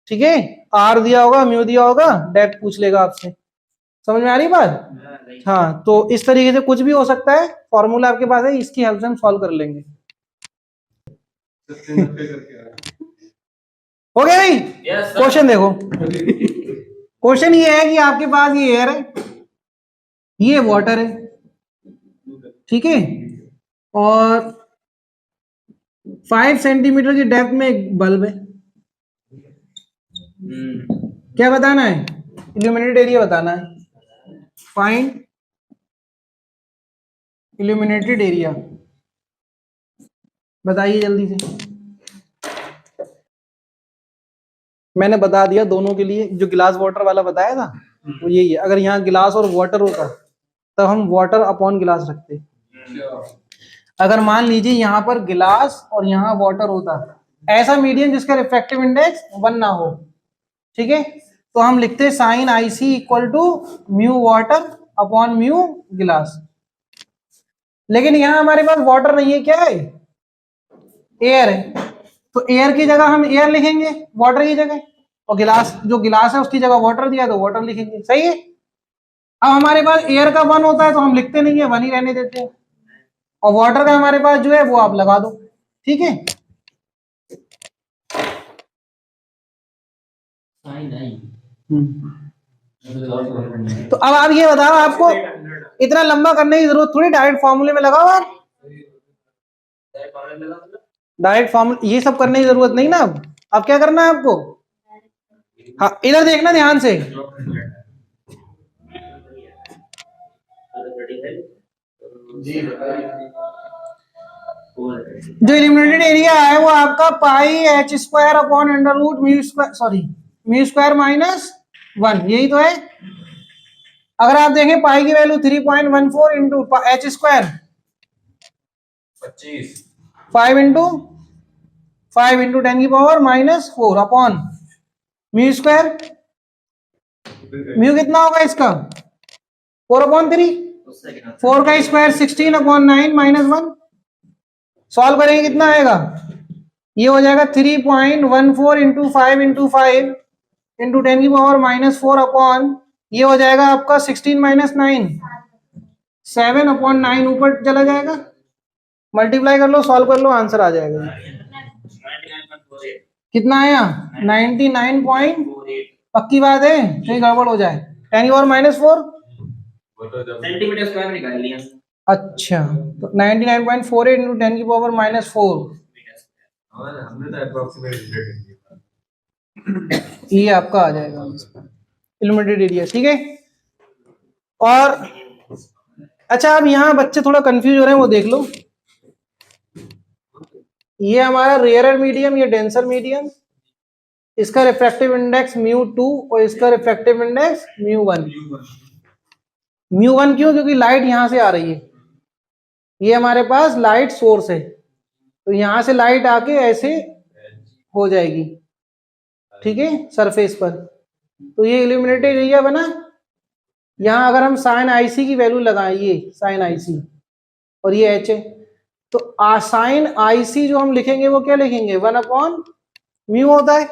ठीक है, r दिया होगा, म्यू दिया होगा, डेप्थ पूछ लेगा आपसे। समझ में आ रही बात? हाँ, तो इस तरीके से कुछ भी हो सकता है, फॉर्मूला आपके पास है, इसकी हेल्प से हम सॉल्व कर लेंगे। हो गया भाई? क्वेश्चन देखो, क्वेश्चन ये है कि आपके पास ये एयर है, ये वाटर है, ठीक है, और 5 सेंटीमीटर की डेप्थ में एक बल्ब है। क्या बताना है? इल्यूमिनेटेड एरिया बताना है। फाइंड इल्यूमिनेटेड एरिया, बताइए जल्दी से। मैंने बता दिया दोनों के लिए, जो गिलास वाटर वाला बताया था वो यही है। अगर यहाँ गिलास और वाटर होता तब हम वाटर अपॉन गिलास रखते। अगर मान लीजिए यहाँ पर गिलास और यहाँ वाटर होता ऐसा मीडियम जिसका रिफ्रैक्टिव इंडेक्स 1 ना हो, ठीक है। तो हम लिखते हैं sine I C equal to mu water upon mu glass. लेकिन यहां हमारे पास वाटर नहीं है, क्या है, एयर है। तो एयर की जगह हम एयर लिखेंगे वाटर की जगह, और गिलास जो गिलास है उसकी जगह वाटर दिया तो वाटर लिखेंगे, सही है। अब हमारे पास एयर का 1 होता है तो हम लिखते नहीं है, 1 ही रहने देते हैं, और वाटर का हमारे पास जो है वो आप लगा दो, ठीक है। तो अब आप ये बताओ, आपको इतना लंबा करने की जरूरत थोड़ी, डायरेक्ट फॉर्मूले में लगाओ आप, डायरेक्ट फॉर्मूला ये सब करने की जरूरत नहीं ना। अब क्या करना है आपको, हाँ इधर देखना ध्यान से, जो इल्यूमिनेटेड एरिया है वो आपका pi h square upon under root mu square, sorry mu square minus 1, यही तो है। अगर आप देखें पाई की value 3.14 into h square 25, 5 into 10 की power minus 4 upon mu square, mu कितना होगा इसका 4/3, 4 का स्क्वायर 16/9 माइनस 1। सॉल्व करेंगे कितना आएगा, ये हो जाएगा 3.14 इंटू 5 इंटू 5 इंटू 10 की पावर माइनस 4 अपॉन, ये हो जाएगा आपका 16 माइनस 9, 7/9 ऊपर चला जाएगा, मल्टीप्लाई कर लो, सॉल्व कर लो, आंसर आ जाएगा। कितना आया 99. पक्की बात है, कहीं गड़बड़ हो जाए, 10 की पावर माइनस 4 सेंटीमीटर स्क्वायर निकाल लिया। अच्छा, तो 99.48 इंटू 10 की पावर माइनस 4, हमने तो अप्रोक्सीमेट ये आपका आ जाएगा इल्यूमिनेटेड एरिया, ठीक है। और अच्छा, अब यहाँ बच्चे थोड़ा कंफ्यूज हो रहे हैं, वो देख लो, ये हमारा रेयरर मीडियम, ये डेंसर मीडियम, इसका रिफ्रैक्टिव इंडेक्स μ2 और इसका रिफ्रैक्टिव इंडेक्स μ1। μ1 क्यों, क्योंकि लाइट यहां से आ रही है, ये हमारे पास लाइट सोर्स है, तो यहां से लाइट आके ऐसे हो जाएगी, ठीक है, सरफेस पर। तो ये इल्यूमिनेटेड एरिया बना। यहां अगर हम साइन आईसी की वैल्यू लगाएं, ये साइन आईसी और ये एच है, तो साइन आईसी जो हम लिखेंगे वो क्या लिखेंगे, 1/μ होता है,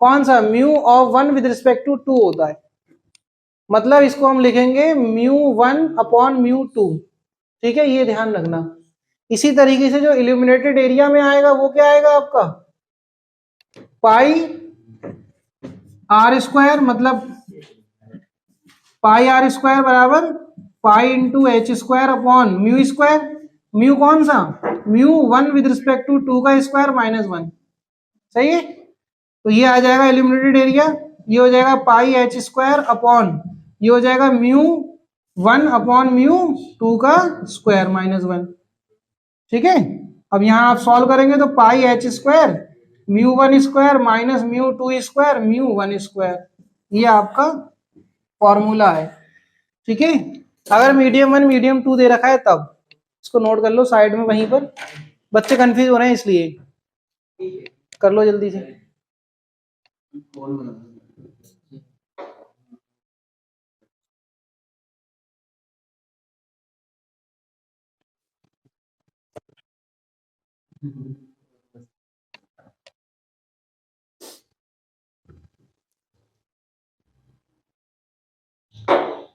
कौन सा μ(1) विद रिस्पेक्ट टू 2 होता है, मतलब इसको हम लिखेंगे μ1/μ2, ठीक है, ये ध्यान रखना। इसी तरीके से जो इल्यूमिनेटेड एरिया में आएगा वो क्या आएगा आपका, पाई आर स्क्वायर, मतलब पाई आर स्क्वायर बराबर pi into h square upon mu square, mu कौन सा, μ1 विद रिस्पेक्ट टू 2 का स्क्वायर माइनस 1, सही है। तो ये आ जाएगा इल्यूमिनेटेड एरिया, ये हो जाएगा पाई एच स्क्वायर अपॉन, ये हो जाएगा μ1/μ2 का स्क्वायर माइनस 1, ठीक है। अब यहां आप सॉल्व करेंगे तो pi h square μ1 square minus μ2 square μ1 square, ये आपका फॉर्मूला है, ठीक है। अगर मीडियम 1 मीडियम 2 दे रखा है तब इसको नोट कर लो साइड में, वहीं पर बच्चे कंफ्यूज हो रहे हैं इसलिए कर लो जल्दी से।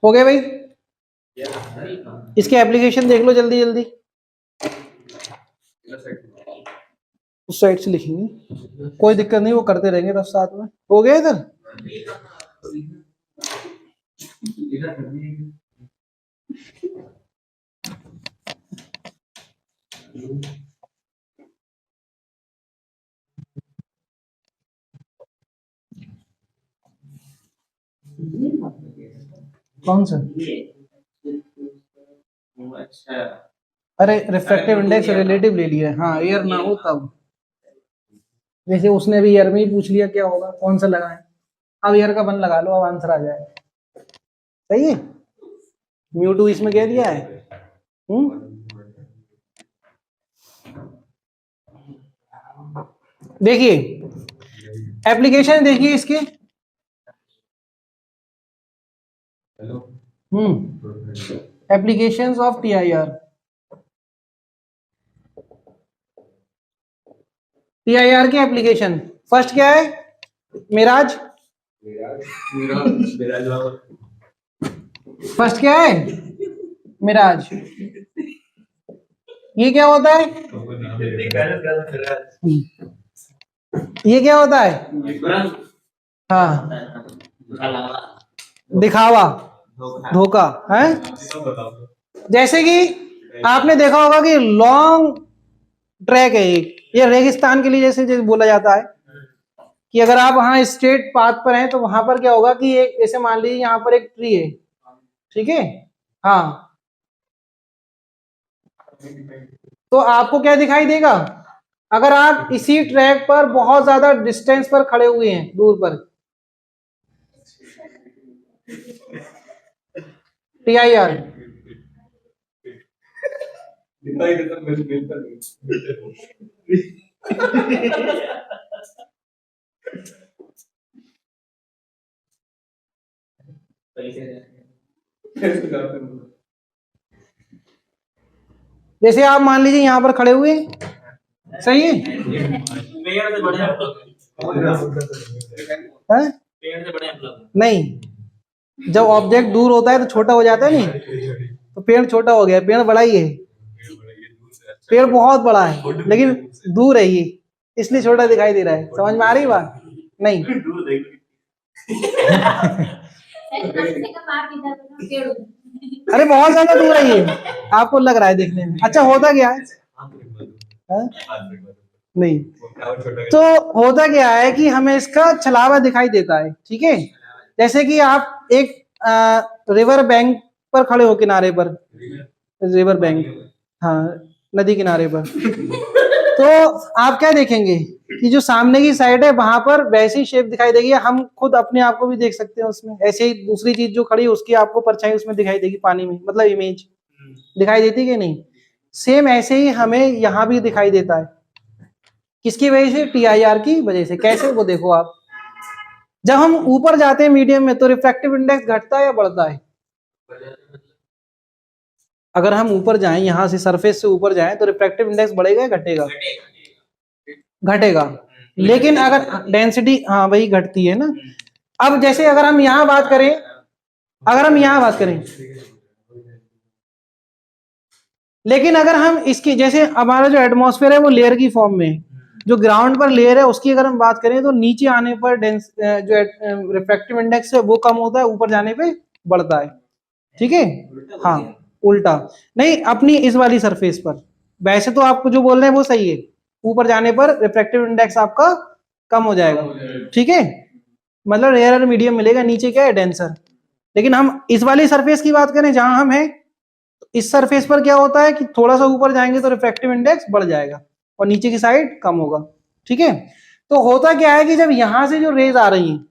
हो गए भाई, इसके एप्लीकेशन देख लो जल्दी जल्दी, उस साइड से लिखेंगे, कोई दिक्कत नहीं, वो करते रहेंगे बस साथ में। हो गया इधर, कौन सा, अच्छा, अरे रिफ्रैक्टिव इंडेक्स रिलेटिव ले लिया है, हाँ एयर ना हो तब, जैसे उसने भी एयर में ही पूछ लिया क्या होगा, कौन सा लगाएं, अब एयर का 1 लगा लो, अब आंसर आ जाएगा, सही है। μ2 इसमें कह दिया है, देखिए एप्लीकेशन देखिए इसके। Hello applications of TIR। TIR की एप्लीकेशन फर्स्ट क्या है? मिराज। मेरा जवाब फर्स्ट क्या है? मिराज। ये क्या होता है? ये क्या होता है? हाँ, दिखावा, धोखा है। जैसे कि आपने देखा होगा कि लॉन्ग ट्रैक है एक, ये रेगिस्तान के लिए जैसे बोला जाता है कि अगर आप वहां स्ट्रेट पाथ पर हैं तो वहां पर क्या होगा कि एक जैसे मान लीजिए यहाँ पर एक ट्री है, ठीक है, हाँ, तो आपको क्या दिखाई देगा? अगर आप इसी ट्रैक पर बहुत ज्यादा डिस्टेंस पर खड़े हुए हैं, दूर पर, TIR। दिखाई देता मिलता जैसे आप मान लीजिए यहाँ पर खड़े हुए हैं, सही है, पेड़ से बड़े हैं हैं? पेड़ से बड़े हैं नहीं, जब ऑब्जेक्ट दूर होता है तो छोटा हो जाता है, नहीं तो पेड़ छोटा हो गया, पेड़ बड़ा ही है, पेड़ बहुत बड़ा है लेकिन दूर है ये, इसलिए छोटा दिखाई दे रहा है। समझ में आ रही बात? नहीं। दूर देख अरे बहुत ज्यादा दूर है ये, आपको लग रहा है देखने में। अच्छा होता क्या है? हाँ? नहीं, तो होता क्या है कि हमें इसका छलावा दिखाई देता है, ठीक है। जैसे कि आप एक रिवर बैंक पर खड़े हो, किनारे पर, रिवर बैंक, हाँ, नदी किनारे पर, तो आप क्या देखेंगे कि जो सामने की साइड है वहां पर वैसी शेप दिखाई देगी। हम खुद अपने आप को भी देख सकते हैं उसमें, ऐसे ही दूसरी चीज जो खड़ी है उसकी आपको परछाई उसमें दिखाई देगी पानी में, मतलब इमेज दिखाई देती कि नहीं? सेम ऐसे ही हमें यहाँ भी दिखाई देता है। किसकी वजह से? TIR की वजह से। कैसे? वो देखो आप, जब हम ऊपर जाते हैं मीडियम में तो रिफ्रैक्टिव इंडेक्स घटता है या बढ़ता है? अगर हम ऊपर जाएं, यहां से सरफेस से ऊपर जाएं तो रिफ्रैक्टिव इंडेक्स बढ़ेगा या घटेगा? घटेगा। लेकिन अगर डेंसिटी, हाँ वही घटती है ना। अब जैसे अगर हम यहाँ बात करें, अगर हम यहाँ बात करें, लेकिन अगर हम इसकी, जैसे हमारा जो एटमॉस्फेयर है वो लेयर की फॉर्म में है, जो ग्राउंड पर लेयर है उसकी अगर हम बात करें तो नीचे आने पर डेंस जो रिफ्रैक्टिव इंडेक्स है वो कम होता है, ऊपर जाने पे बढ़ता है, ठीक है। हाँ, उल्टा नहीं, अपनी इस वाली सरफेस पर। वैसे तो आपको जो बोल रहे हैं वो सही है, ऊपर जाने पर रिफ्रैक्टिव इंडेक्स आपका कम हो जाएगा, ठीक है, मतलब रेयर और मीडियम मिलेगा, नीचे क्या है? डेंसर। लेकिन हम इस वाली सरफेस की बात करें जहां हम हैं, तो इस सरफेस पर क्या होता है कि थोड़ा सा ऊपर जाएंगे तो रिफ्रैक्टिव इंडेक्स बढ़ जाएगा और नीचे की साइड कम होगा, ठीक है। तो होता क्या है कि जब यहां से जो रेज आ रही हैं,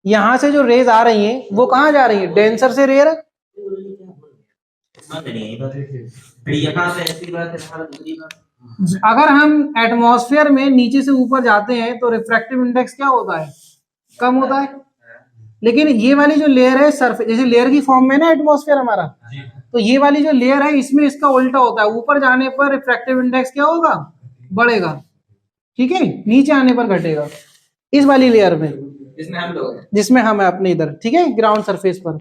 यहां से जो रेज आ रही हैं वो कहां जा रही है? डेंसर से रेयर। यहाँ से ऐसी बात है, दूसरी बात अगर हम एटमॉस्फेयर में नीचे से ऊपर जाते हैं तो रिफ्रैक्टिव इंडेक्स क्या होता है? कम होता है। लेकिन ये वाली जो लेयर है सरफेस, जैसे लेयर की फॉर्म में ना एटमॉस्फेयर हमारा, तो ये वाली जो लेयर है इसमें इसका उल्टा होता है, ऊपर जाने पर रिफ्रैक्टिव इंडेक्स क्या होगा? बढ़ेगा, ठीक है, नीचे आने पर घटेगा, इस वाली लेयर में, जिसमें हम लोग जिसमें हम है अपने इधर, ठीक है, ग्राउंड सरफेस पर।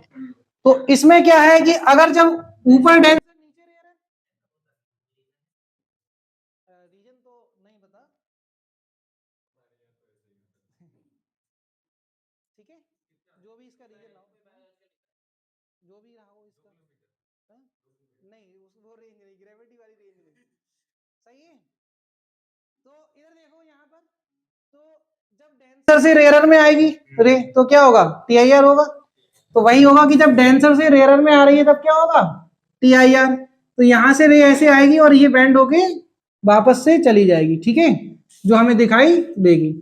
तो इसमें क्या है कि अगर जब ऊपर डेंस, रीजन तो नहीं पता, ठीक है, जो भी इसका रीजन हो, जो भी रहा हो इसका, हाँ? नहीं वो रेंज नहीं, ग्रेविटी वाली रेंज नहीं, सही है। तो इधर देखो यहाँ पर, तो जब डेंसर से रेयरर में आएगी रे तो क्या होगा? TIR होगा। तो वही होगा कि जब डेंसर से रेयरर में आ रही है तब क्या होगा? TIR। तो यहां से रे ऐसे आएगी और ये बैंड होके वापस से चली जाएगी, ठीक है, जो हमें दिखाई देगी।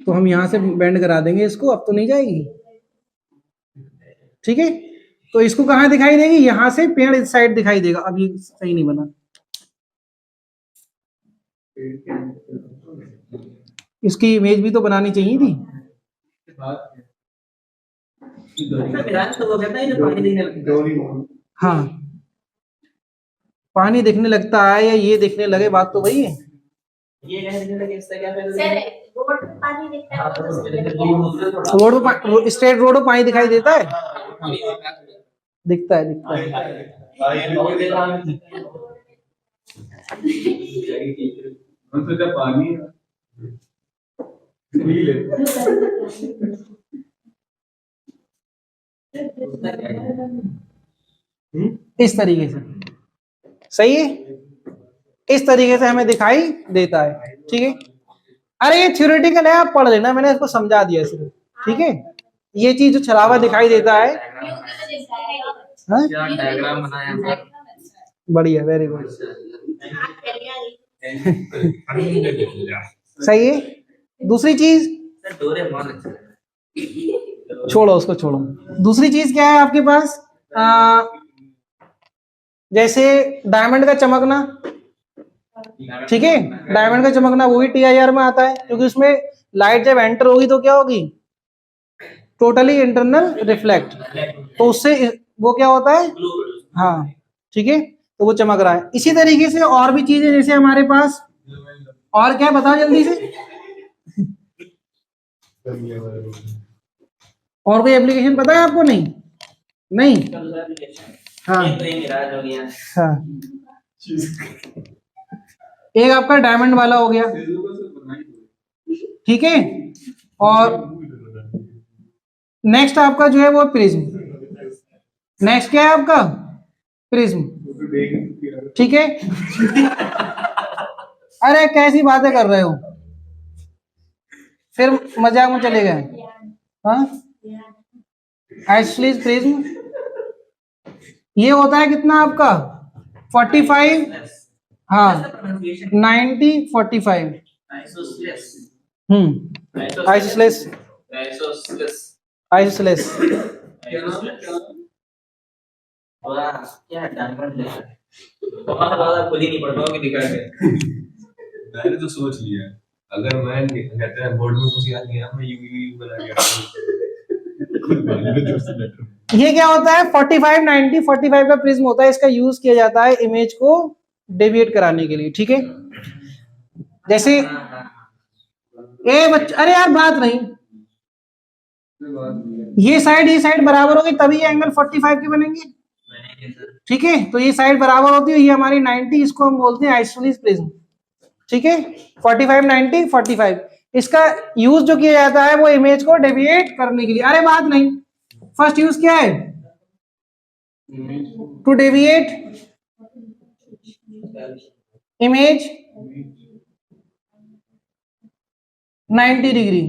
तो हम यहां से बैंड करा देंगे इसको, अब तो नहीं जाएगी, ठीक है। तो इसको कहां दिखाई देगी? यहां से पेड़ इस साइड दिखाई देगा। अब ये सही नहीं बना, इसकी इमेज भी तो बनानी चाहिए थी। मेरा तो वो कहता है जो पानी देने लगता है। हाँ, पानी दिखने लगता है या ये दिखने लगे, बात तो वही है। ये कहने देने लगे, इससे क्या सर फायदा? रोड पे पानी दिखता है हाँ, वो तो तो उसके लिए समझ दूर गए। दूर से स्ट्रेट रोड पे पानी दिखाई देता है, पानी दिखता है। दिखता है, दिखता है। बहुत देखा हमने। हम सोचा पानी है। पी ले। इस तरीके से सही है, इस तरीके से हमें दिखाई देता है। ठीक है, अरे ये थ्योरेटिकल है, आप पढ़ लेना, मैंने इसको समझा दिया सिर्फ। ठीक है, ये चीज जो छलावा दिखाई देता है। हाँ? क्या डायग्राम बनाया है? बढ़िया, वेरी गुड, सही है। दूसरी चीज, सर डोरेमोन अच्छा है। छोड़ो उसको, छोड़ो। दूसरी चीज क्या है आपके पास? जैसे डायमंड का चमकना, ठीक है, डायमंड का चमकना वो भी TIR में आता है, क्योंकि उसमें लाइट जब एंटर होगी तो क्या होगी? टोटली इंटरनल रिफ्लेक्ट, तो उससे वो क्या होता है? हाँ, ठीक है, तो वो चमक रहा है। इसी तरीके से और भी चीजें, जैसे हमारे पास और क्या है, बताओ जल्दी से। और कोई एप्लीकेशन पता है आपको? नहीं, नहीं, हाँ, ये तो ये मिराज हो गया। हाँ, एक आपका डायमंड वाला हो गया, ठीक है, और नेक्स्ट आपका जो है वो प्रिज्म। नेक्स्ट क्या है आपका? प्रिज्म, ठीक है। अरे कैसी बातें कर रहे हो, फिर मजाक में चले गए। हाँ, आइसोसेलेस प्रिज्म ये होता है कितना आपका? 45, हाँ, 90, 45। Isosceles, isosceles. वाह, क्या डायमंड है। बहुत ज्यादा खुद ही नहीं पढ़ पाओगे, दिखा के। मैंने तो सोच लिया, अगर मैं कहते हैं बोर्ड में कुछ याद नहीं है, मैं यूवी बना के ये क्या होता है? 45, 90, 45 का प्रिज्म होता है। इसका यूज किया जाता है इमेज को डेविएट कराने के लिए, ठीक है। जैसे ए बच्चा, अरे यार बात नहीं, ये साइड बराबर होगी तभी ये एंगल 45 के बनेंगे, ठीक है। तो ये साइड बराबर होती है, ये हमारी 90, इसको हम बोलते हैं आइसोसेलेस प्रिज्म, ठीक है। 45, 90, 45, इसका यूज जो किया जाता है वो इमेज को डेविएट करने के लिए। अरे बात नहीं, फर्स्ट यूज क्या है? To deviate image 90 degree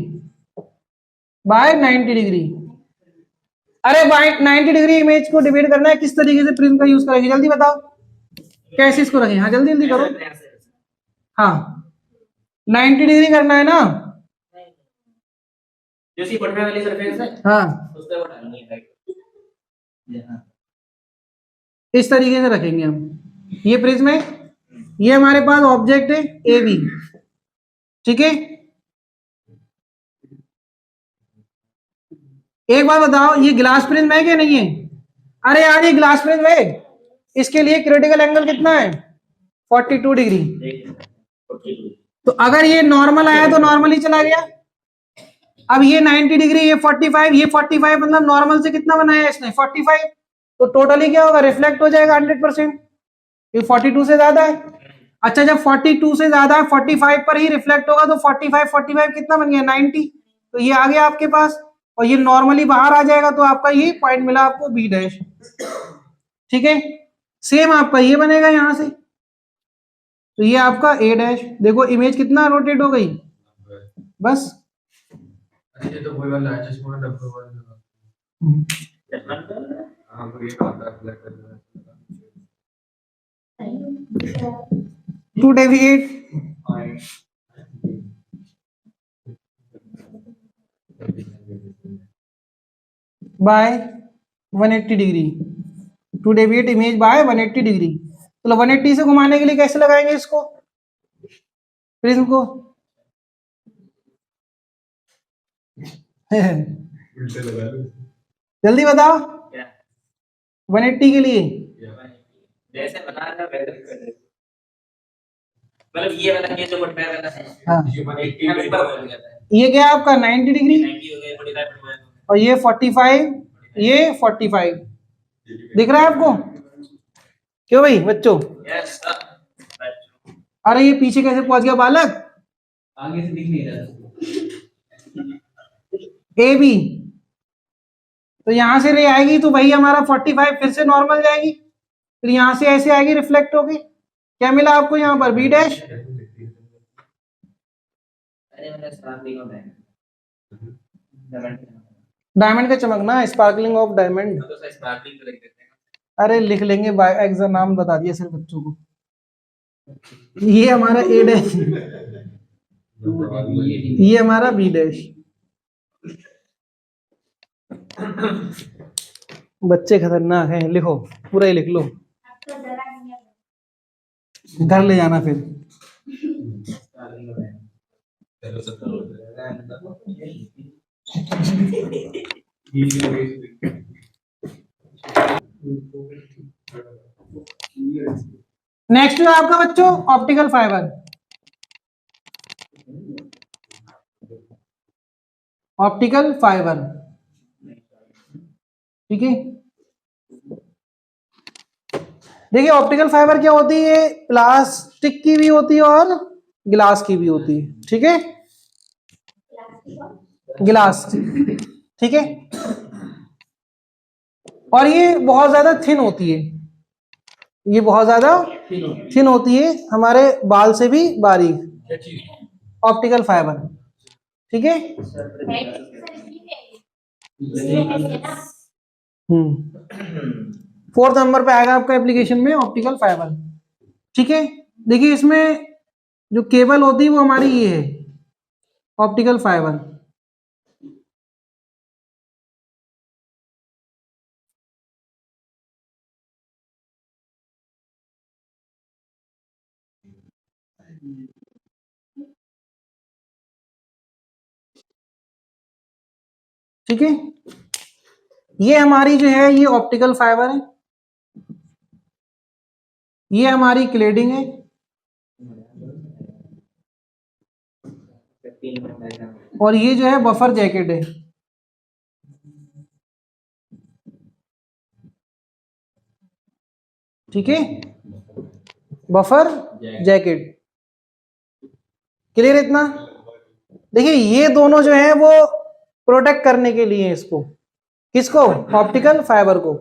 by 90 degree. अरे बाय 90 डिग्री इमेज को डिवाइड करना है, किस तरीके से प्रिज्म का यूज करेंगे? जल्दी बताओ कैसे इसको रखें। हाँ, जल्दी जल्दी करो। हाँ, 90 डिग्री करना है ना, जो सी पढ़ने वाली सरफेस है, हाँ, उस पे वो डालनी है। इस तरीके से रखेंगे हम। ये प्रिज्म है, ये हमारे पास ऑब्जेक्ट है AB, ठीक है। एक बार बताओ, ये ग्लास प्रिज्म है कि नहीं है? अरे यार ये ग्लास प्रिज्म है, इसके लिए क्रिटिकल एंगल कितना है? 42 डिग्री। तो अगर ये नॉर्मल आया तो नॉर्मल ही चला गया। अब ये 90 डिग्री, ये 45, ये 45, मतलब नॉर्मल से कितना बनाया इसने? 45। तो टोटली क्या होगा? रिफ्लेक्ट हो जाएगा 100%। ये 42 से ज्यादा है। अच्छा, जब 42 से ज्यादा है, 45 पर ही रिफ्लेक्ट होगा, तो 45, 45 कितना बन गया? 90। तो ये आ गया आपके पास, और ये नॉर्मली बाहर आ जाएगा, तो आपका ये पॉइंट मिला आपको B डैश, ठीक है। सेम आपका ये बनेगा यहां से, तो ये आपका A डैश। देखो इमेज कितना रोटेट हो गई, बस। अरे ये तो वही वाला है चश्मा डब्बा वाला। हाँ, वो ये आता है ब्लैक कलर में। To deviate by 180 degree, to deviate image by 180 degree. चलो 180 से घुमाने के लिए कैसे लगाएंगे इसको? प्रिज्म को। उल्टे लगा लो। जल्दी बताओ क्या 180 के लिए। जैसे बना रहा वैसे ही कर दे। मतलब ये वाला ये जो बटन वाला है हाँ ये 180 यहाँ पे ऊपर हो जाता है। ये क्या है आपका 90 डिग्री 90 हो गए 45 हो गए। और ये 45, ये 45 दिख रहा है आपको? क्यों भाई बच्चों? यस अरे ये पीछे कैसे पहुंच गया बालक? आगे से दिख नहीं रहा। ए बी, तो यहां से रे आएगी तो भाई हमारा 45 फिर से नॉर्मल जाएगी, फिर यहां से ऐसे आएगी रिफ्लेक्ट होगी। क्या मिला आपको यहाँ पर? B dash. अरे मेरा स्टार्टिंग होता है डायमंड का चमकना, स्पार्कलिंग ऑफ डायमंड। तो सर स्टार्टिंग कर देते हैं। अरे लिख लेंगे, बाय एग्जाम नाम बता दिया सिर्फ बच्चों को। ये हमारा ए डैश, ये हमारा बी डैश। बच्चे खतरनाक हैं, लिखो पूरा ही लिख लो, आपको जरा नहीं है। घर ले जाना फिर। स्टार्टिंग होता है। चलो सब नेक्स्ट है आपका बच्चों ऑप्टिकल फाइबर। ऑप्टिकल फाइबर, ठीक है। देखिए ऑप्टिकल फाइबर क्या होती है, प्लास्टिक की भी होती है और गिलास की भी होती है, ठीक है। गिलास, ठीक है। और ये बहुत ज्यादा थिन होती है, ये बहुत ज्यादा थिन होती है, हमारे बाल से भी बारीक ऑप्टिकल फाइबर, ठीक है। फोर्थ नंबर पे आएगा आपका एप्लीकेशन में ऑप्टिकल फाइबर, ठीक है। देखिए इसमें जो केबल होती है वो हमारी ये है ऑप्टिकल फाइबर, ठीक है। ये हमारी जो है ये ऑप्टिकल फाइबर है, ये हमारी क्लेडिंग है, और ये जो है बफर जैकेट है, ठीक है। बफर जैकेट, क्लियर इतना? देखिए ये दोनों जो है वो प्रोटेक्ट करने के लिए इसको, किसको? ऑप्टिकल फाइबर को।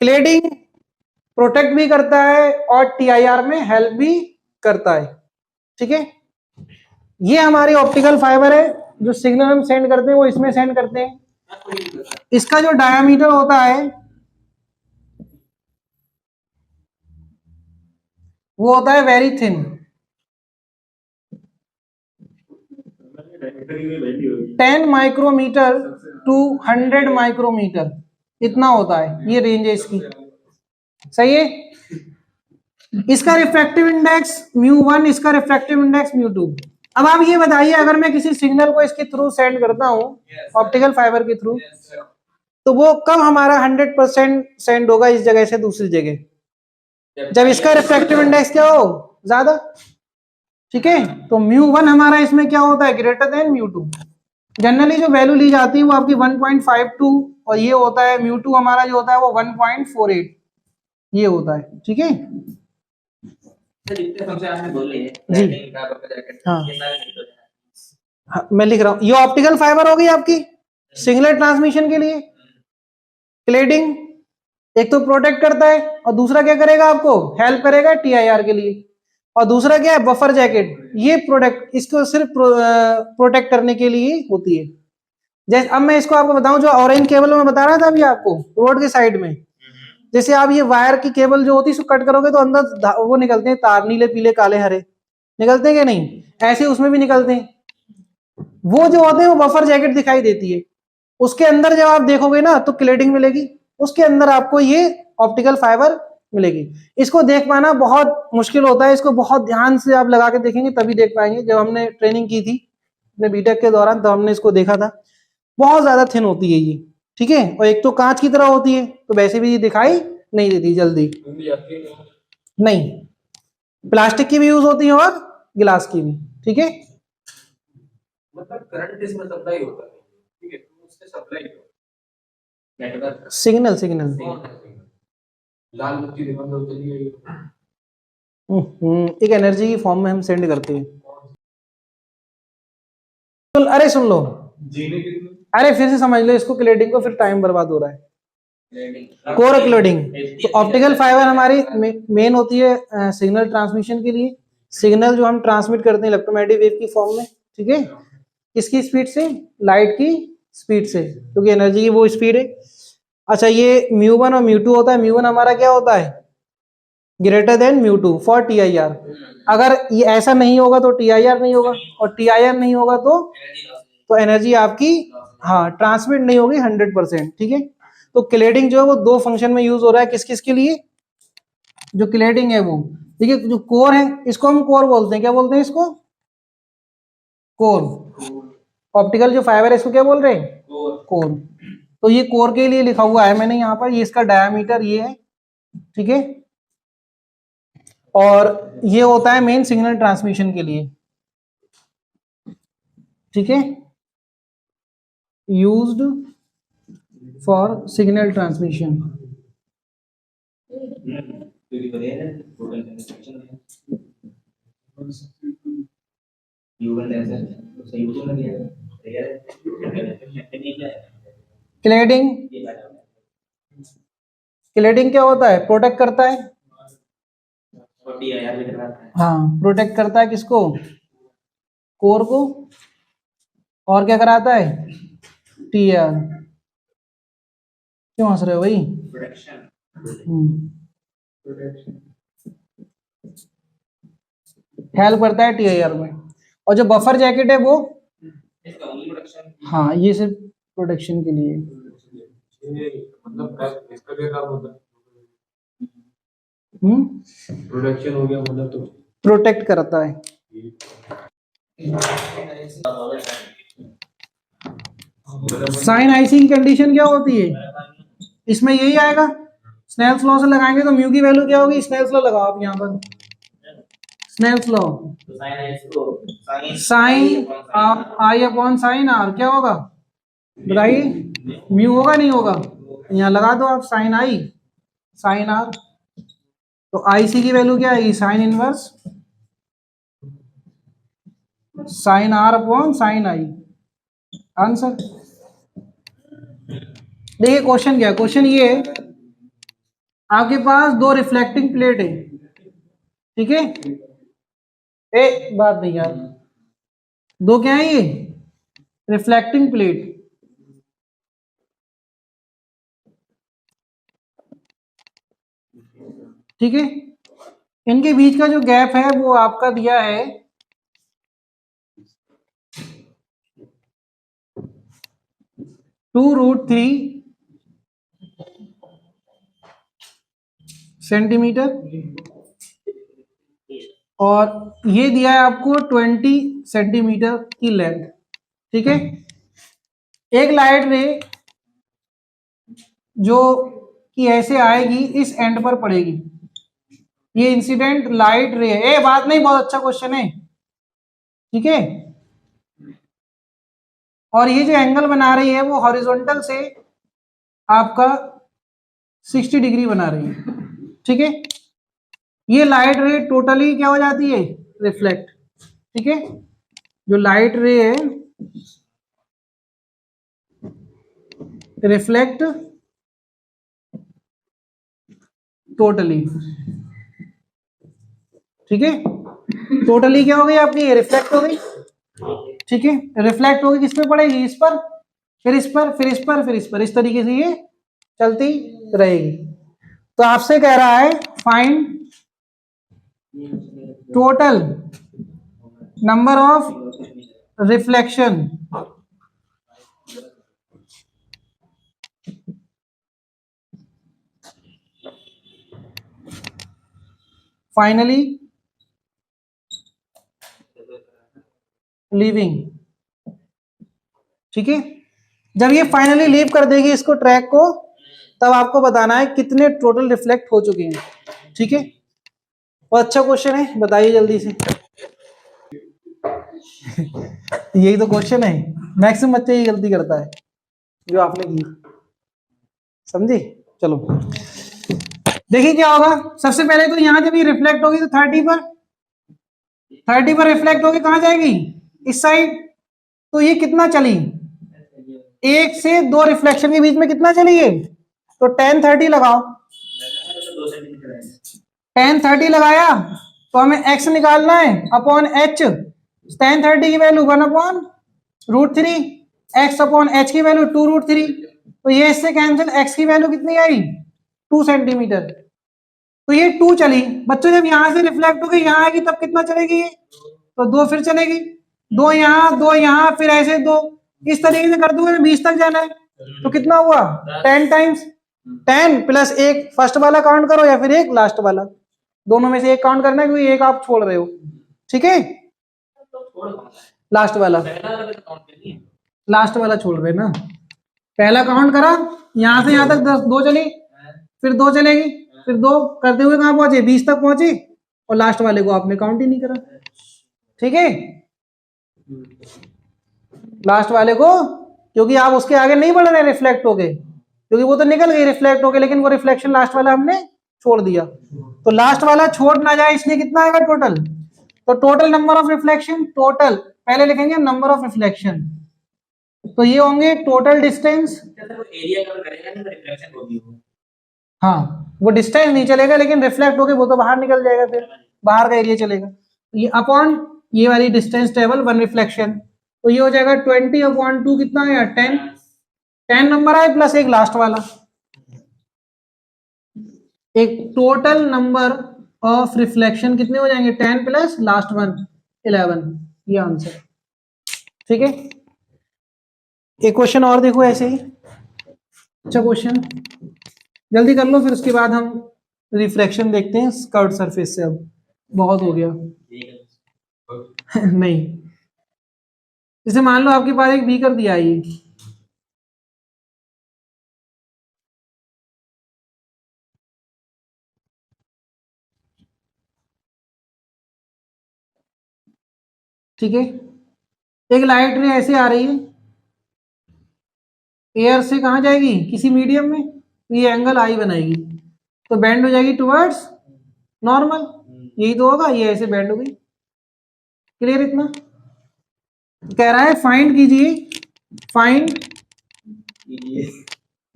क्लेडिंग प्रोटेक्ट भी करता है और टीआईआर में हेल्प भी करता है, ठीक है। ये हमारी ऑप्टिकल फाइबर है, जो सिग्नल हम सेंड करते हैं वो इसमें सेंड करते हैं। इसका जो डायामीटर होता है वो होता है very thin, 10 micrometre to 100 micrometre, इतना होता है, ये रेंज है इसकी, सही है। इसका रिफ्रैक्टिव इंडेक्स μ1, इसका रिफ्रैक्टिव इंडेक्स μ2। अब आप ये बताइए, अगर मैं किसी सिग्नल को इसके थ्रू सेंड करता हूं ऑप्टिकल फाइबर के थ्रू, तो वो कब हमारा 100% सेंड होगा इस जगह से दूसरी जगह? जब इसका रिफ्रैक्टिव इंडेक्स क्या हो, ज्यादा, ठीक है। तो μ1 हमारा इसमें क्या होता है, ग्रेटर देन μ2। जनरली जो वैल्यू ली जाती है वो आपकी 1.52, और ये होता है μ2 हमारा जो होता है वो 1.48, ये होता है, ठीक है। जितने फंक्शन आपने बोले जी। का बफर जैकेट हाँ। ये सारे लिख दो। हाँ, मैं लिख रहा हूँ। ये ऑप्टिकल फाइबर होगी आपकी सिग्नल ट्रांसमिशन के लिए। क्लेडिंग एक तो प्रोटेक्ट करता है और दूसरा क्या करेगा, आपको हेल्प करेगा टीआईआर के लिए। और दूसरा क्या है, बफर जैकेट, ये प्रोटेक्ट, इसको सिर्फ प्रोटेक्ट करने के लिए होती है। जैसे अब मैं इसको आपको बताऊं, जो ऑरेंज केबल में बता रहा था अभी आपको रोड के साइड में, जैसे आप ये वायर की केबल जो होती है इसको कट करोगे तो अंदर वो निकलते हैं तार, नीले पीले काले हरे निकलते हैं क्या नहीं, ऐसे उसमें भी निकलते हैं। वो जो होते हैं वो बफर जैकेट दिखाई देती है, उसके अंदर जब आप देखोगे ना तो क्लेडिंग मिलेगी, उसके अंदर आपको ये ऑप्टिकल फाइबर मिलेगी। इसको देख पाना बहुत मुश्किल होता है, इसको बहुत ध्यान से आप लगा के देखेंगे तभी देख पाएंगे। जब हमने ट्रेनिंग की थी अपने बीटेक के दौरान तो हमने इसको देखा था, बहुत ज्यादा थिन होती है ये, ठीक है। और एक तो कांच की तरह होती है तो वैसे भी ये दिखाई नहीं देती जल्दी, नहीं। प्लास्टिक की भी यूज होती है और गिलास की भी, ठीक है। मतलब करंट इसमें सप्लाई होता है, ठीक है, तो उससे सप्लाई नेटवर्क सिग्नल सिग्नल लाल बत्ती दिखा दो चलिए। एक एनर्जी की फॉर्म में हम सेंड करते हैं। अरे सुन लो, जीने के अरे फिर से समझ लो इसको, क्लेडिंग को, फिर टाइम बर्बाद हो रहा है। कोर क्लोडिंग, तो ऑप्टिकल फाइबर हमारी मेन होती है सिग्नल ट्रांसमिशन के लिए। सिग्नल जो हम ट्रांसमिट करते हैं इलेक्ट्रोमैग्नेटिक वेव की फॉर्म में, ठीक है। किसकी स्पीड से? लाइट की स्पीड से, क्योंकि एनर्जी की वो स्पीड है। अच्छा, ये म्यू1 और म्यू2 होता है। म्यू1 हमारा क्या होता है? ग्रेटर देन म्यू2 फॉर TIR। अगर ये ऐसा नहीं होगा तो TIR नहीं होगा, और TIR नहीं होगा तो एनर्जी आपकी, हाँ, ट्रांसमिट नहीं होगी 100%, ठीक है। तो क्लेडिंग जो है वो दो फंक्शन में यूज हो रहा है। किस किस के लिए? जो क्लेडिंग है वो, ठीक है, जो कोर है इसको हम कोर बोलते हैं। क्या बोलते हैं इसको? कोर। ऑप्टिकल जो फाइबर है इसको क्या बोल रहे हैं? कोर। तो ये कोर के लिए लिखा हुआ है मैंने यहाँ पर, ये इसका डायमीटर ये है, ठीक है। और ये होता है मेन सिग्नल ट्रांसमिशन के लिए, ठीक है, used for signal transmission. Cladding, cladding क्या होता है? प्रोटेक्ट करता है, हाँ, प्रोटेक्ट करता है किसको? कोर को। और क्या कराता है? TR। क्यों हंस रहे हो भाई? हेल्प करता है TIR में। और जो बफर जैकेट है वो, हाँ, ये सिर्फ प्रोटेक्शन के लिए। मतलब इसका क्या काम होता है? हम्म, प्रोडक्शन हो गया मतलब, तो प्रोटेक्ट करता है। साइन आईसी की कंडीशन क्या होती है? इसमें यही आएगा। स्नेल्स लॉ से लगाएंगे तो म्यू की वैल्यू क्या होगी? स्नेल्स लॉ लगाओ आप यहाँ पर, Snell's law, sine I upon sine R क्या होगा बताइए? म्यू होगा नहीं होगा? यहाँ लगा दो आप साइन आई साइन आर। तो आईसी की वैल्यू क्या आएगी? Sine inverse sine R upon sine I. Answer. देखिए क्वेश्चन क्या है, क्वेश्चन ये है, आपके पास दो रिफ्लेक्टिंग प्लेट है, ठीक है। एक बात नहीं यार, दो क्या है ये? रिफ्लेक्टिंग प्लेट, ठीक है। इनके बीच का जो गैप है वो आपका दिया है 2√3 सेंटीमीटर, और ये दिया है आपको 20 सेंटीमीटर की लेंथ, ठीक है। एक लाइट रे जो कि ऐसे आएगी, इस एंड पर पड़ेगी, ये इंसिडेंट लाइट रे है। ए बात नहीं, बहुत अच्छा क्वेश्चन है, ठीक है। और ये जो एंगल बना रही है वो हॉरिजॉन्टल से आपका 60 डिग्री बना रही है, ठीक है। ये लाइट रे टोटली क्या हो जाती है? रिफ्लेक्ट, ठीक है। जो लाइट रे है रिफ्लेक्ट टोटली, ठीक है। टोटली क्या हो गई आपकी? रिफ्लेक्ट हो गई, ठीक है। रिफ्लेक्ट होगी किस पे पड़ेगी? इस पर, फिर इस पर, फिर इस पर, फिर इस पर, इस तरीके से ये चलती रहेगी। तो आपसे कह रहा है find total number of reflection finally leaving, ठीक है। जब ये फाइनली लीव कर देगी इसको, ट्रैक को, तब आपको बताना है कितने टोटल रिफ्लेक्ट हो चुके हैं, ठीक है। और अच्छा क्वेश्चन है, बताइए जल्दी से। यही तो क्वेश्चन है, मैक्सिमम बच्चे यही गलती करता है जो आपने की, समझे। चलो देखिए क्या होगा। सबसे पहले तो यहाँ जब ये रिफ्लेक्ट होगी तो 30 पर रिफ्लेक्ट होगी, कहाँ जाएगी, इस साइड। तो ये कितना चली, 1 से 2 रिफ्लेक्शन के बीच में कितना चली है, तो tan 30 लगाओ। tan 30 लगाया तो हमें x निकालना है अपॉन h। tan 30 की वैल्यू 1/√3, x अपॉन h की वैल्यू 2√3। तो ये इससे कैंसिल, x की वैल्यू कितनी आई, 2 सेंटीमीटर। तो ये 2 चली। बच्चों जब यहां से रिफ्लेक्ट होगी यहाँ आएगी तब कितना चलेगी, तो 2 फिर चलेगी, 2 यहाँ 2 यहाँ, फिर ऐसे 2, इस तरीके से कर दूंगा, 20 तक जाना है। तो कितना हुआ, 10 टाइम्स 10 प्लस 1 फर्स्ट वाला काउंट करो या फिर एक लास्ट वाला, दोनों में से एक काउंट करना है क्योंकि एक आप छोड़ रहे हो, ठीक है। लास्ट वाला, लास्ट वाला छोड़ रहे ना, पहला काउंट करा, यहां से यहां तक 2 चली, फिर 2 चलेगी, फिर 2 करते हुए कहां पहुंचे, 20 तक पहुंचे, और लास्ट वाले को आपने काउंट ही नहीं करा, ठीक है। लास्ट वाले को, क्योंकि आप उसके आगे नहीं बढ़ रहे रिफ्लेक्ट होके, क्योंकि वो तो निकल गई रिफ्लेक्ट होके, लेकिन वो रिफ्लेक्शन लास्ट वाला हमने छोड़ दिया। तो लास्ट वाला छोड़ ना जाए इसलिए कितना आएगा टोटल, तो total number of reflection, total पहले लिखेंगे नंबर ऑफ रिफ्लेक्शन, तो ये होंगे टोटल डिस्टेंस। एरिया कवर करेगा नहीं तो रिफ्लेक्शन होगी वो। हाँ वो डिस्टेंस नहीं चलेगा, लेकिन रिफ्लेक्ट होके वो तो बाहर निकल जाएगा, फिर बाहर का एरिया चलेगा। ये अपॉन ये वाली डिस्टेंस टेबल 1 रिफ्लेक्शन, तो ये हो जाएगा 20/2, कितना आया 10 नंबर आए प्लस एक लास्ट वाला, एक टोटल नंबर ऑफ रिफ्लेक्शन कितने हो जाएंगे, 10 प्लस लास्ट 1 11, ये आंसर, ठीक है। एक क्वेश्चन और देखो ऐसे ही, अच्छा क्वेश्चन जल्दी कर लो, फिर उसके बाद हम रिफ्रैक्शन देखते हैं स्कर्ट सरफेस से। अब बहुत हो गया। नहीं, जैसे मान लो आपके पास एक बीकर दिया है ये, ठीक है, एक लाइट रे ऐसे आ रही है, एयर से कहाँ जाएगी, किसी मीडियम में, तो ये एंगल आई बनाएगी, तो बेंड हो जाएगी टुवर्ड्स नॉर्मल, यही तो होगा, ये ऐसे बेंड हो गई। क्लियर इतना। कह रहा है फाइंड कीजिए, find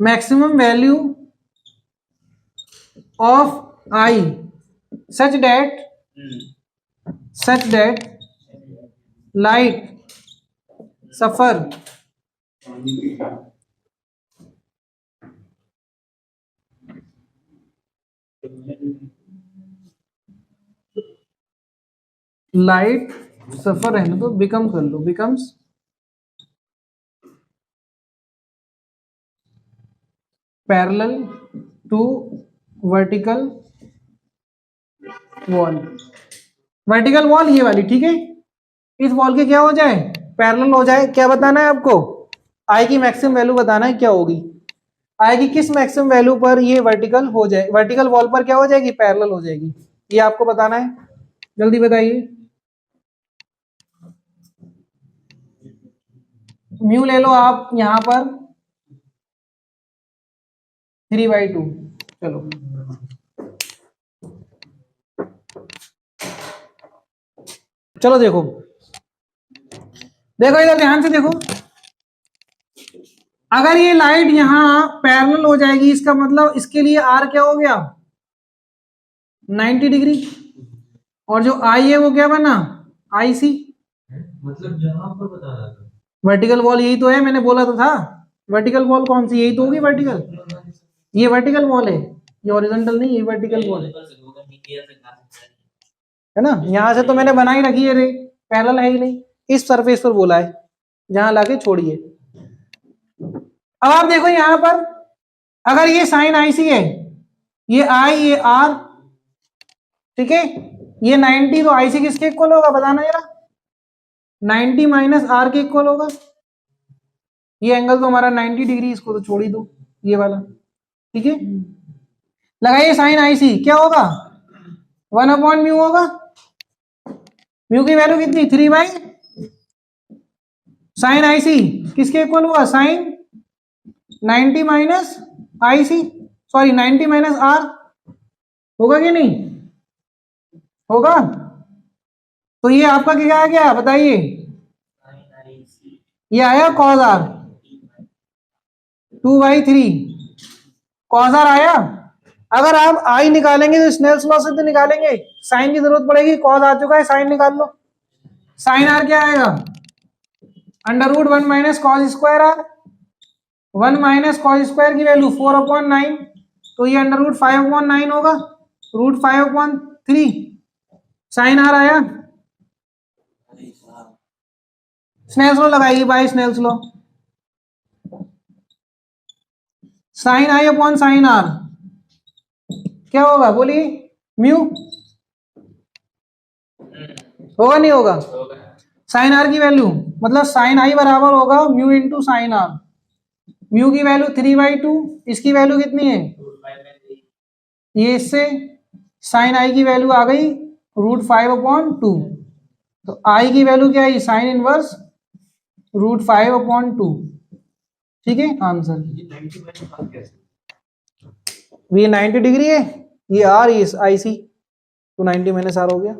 maximum value of i such that light suffer light suffer रहने तो बिकम कर लो, becomes parallel to vertical wall. Vertical wall ये वाली, ठीक है, इस वॉल के क्या हो जाए, पैरेलल हो जाए। क्या बताना है आपको, आई की मैक्सिमम वैल्यू बताना है, क्या होगी आई की, किस मैक्सिमम वैल्यू पर ये वर्टिकल हो जाए, वर्टिकल वॉल पर क्या हो जाएगी, पैरेलल हो जाएगी, ये आपको बताना है। जल्दी बताइए। म्यू ले लो आप यहां पर 3/2, चलो चलो देखो देखो इधर ध्यान से देखो, अगर ये लाइट यहां पैरेलल हो जाएगी, इसका मतलब इसके लिए आर क्या हो गया, 90 डिग्री, और जो आई है वो क्या बना, आई सी। मतलब यहाँ पर बता रहा था वर्टिकल वॉल यही तो है, मैंने बोला तो था, वर्टिकल वॉल कौन सी, यही तो होगी वर्टिकल, ये वर्टिकल वॉल है, ये हॉरिजॉन्टल नहीं, ये वर्टिकल वॉल है ना। यहां से तो मैंने बना ही रखी है रे, पैरेलल है ही नहीं, इस सरफेस पर बोला है, जहां लाके छोड़िए। अब आप देखो यहां पर, अगर ये साइन आई सी है, ये आई ये आर, ठीक है, ये 90 तो IC किसके इक्वल होगा बताना जरा, 90 माइनस आर के इक्वल होगा। ये एंगल तो हमारा 90 डिग्री, इसको तो छोड़ ही दो ये वाला, ठीक है। लगाइए साइन IC, क्या होगा 1/μ होगा। म्यू की वैल्यू कितनी 3 बाई साइन IC किसके इक्वल हुआ, sine 90 minus IC, sorry 90 minus R, होगा कि नहीं होगा। तो ये आपका क्या आ गया बताइए, ये आया कॉस आर 2/3 कॉस आर आया। अगर आप आई निकालेंगे तो स्नेल्स लॉ से तो निकालेंगे, साइन की जरूरत पड़ेगी, कॉस आ चुका है साइन निकाल लो। साइन आर क्या आएगा, √1 minus cos square R, 1 minus cos square की वैल्यू 4/9, तो ये √5/9 होगा, √5/3 साइन आर आया। स्नेल्स लॉ लगाइए by Snell's law, sine I upon sine R क्या होगा बोलिए, म्यू होगा नहीं होगा। साइन आर की वैल्यू मतलब साइन आई बराबर होगा mu into sine R, mu की वैल्यू 3/2, इसकी वैल्यू कितनी है, ये इससे साइन आई की वैल्यू आ गई √5/2, तो आई की वैल्यू क्या है, साइन इनवर्स √5/2, ठीक है आंसर। ये 90 डिग्री है, ये आर, ये IC, तो 90 माइनस आर हो गया।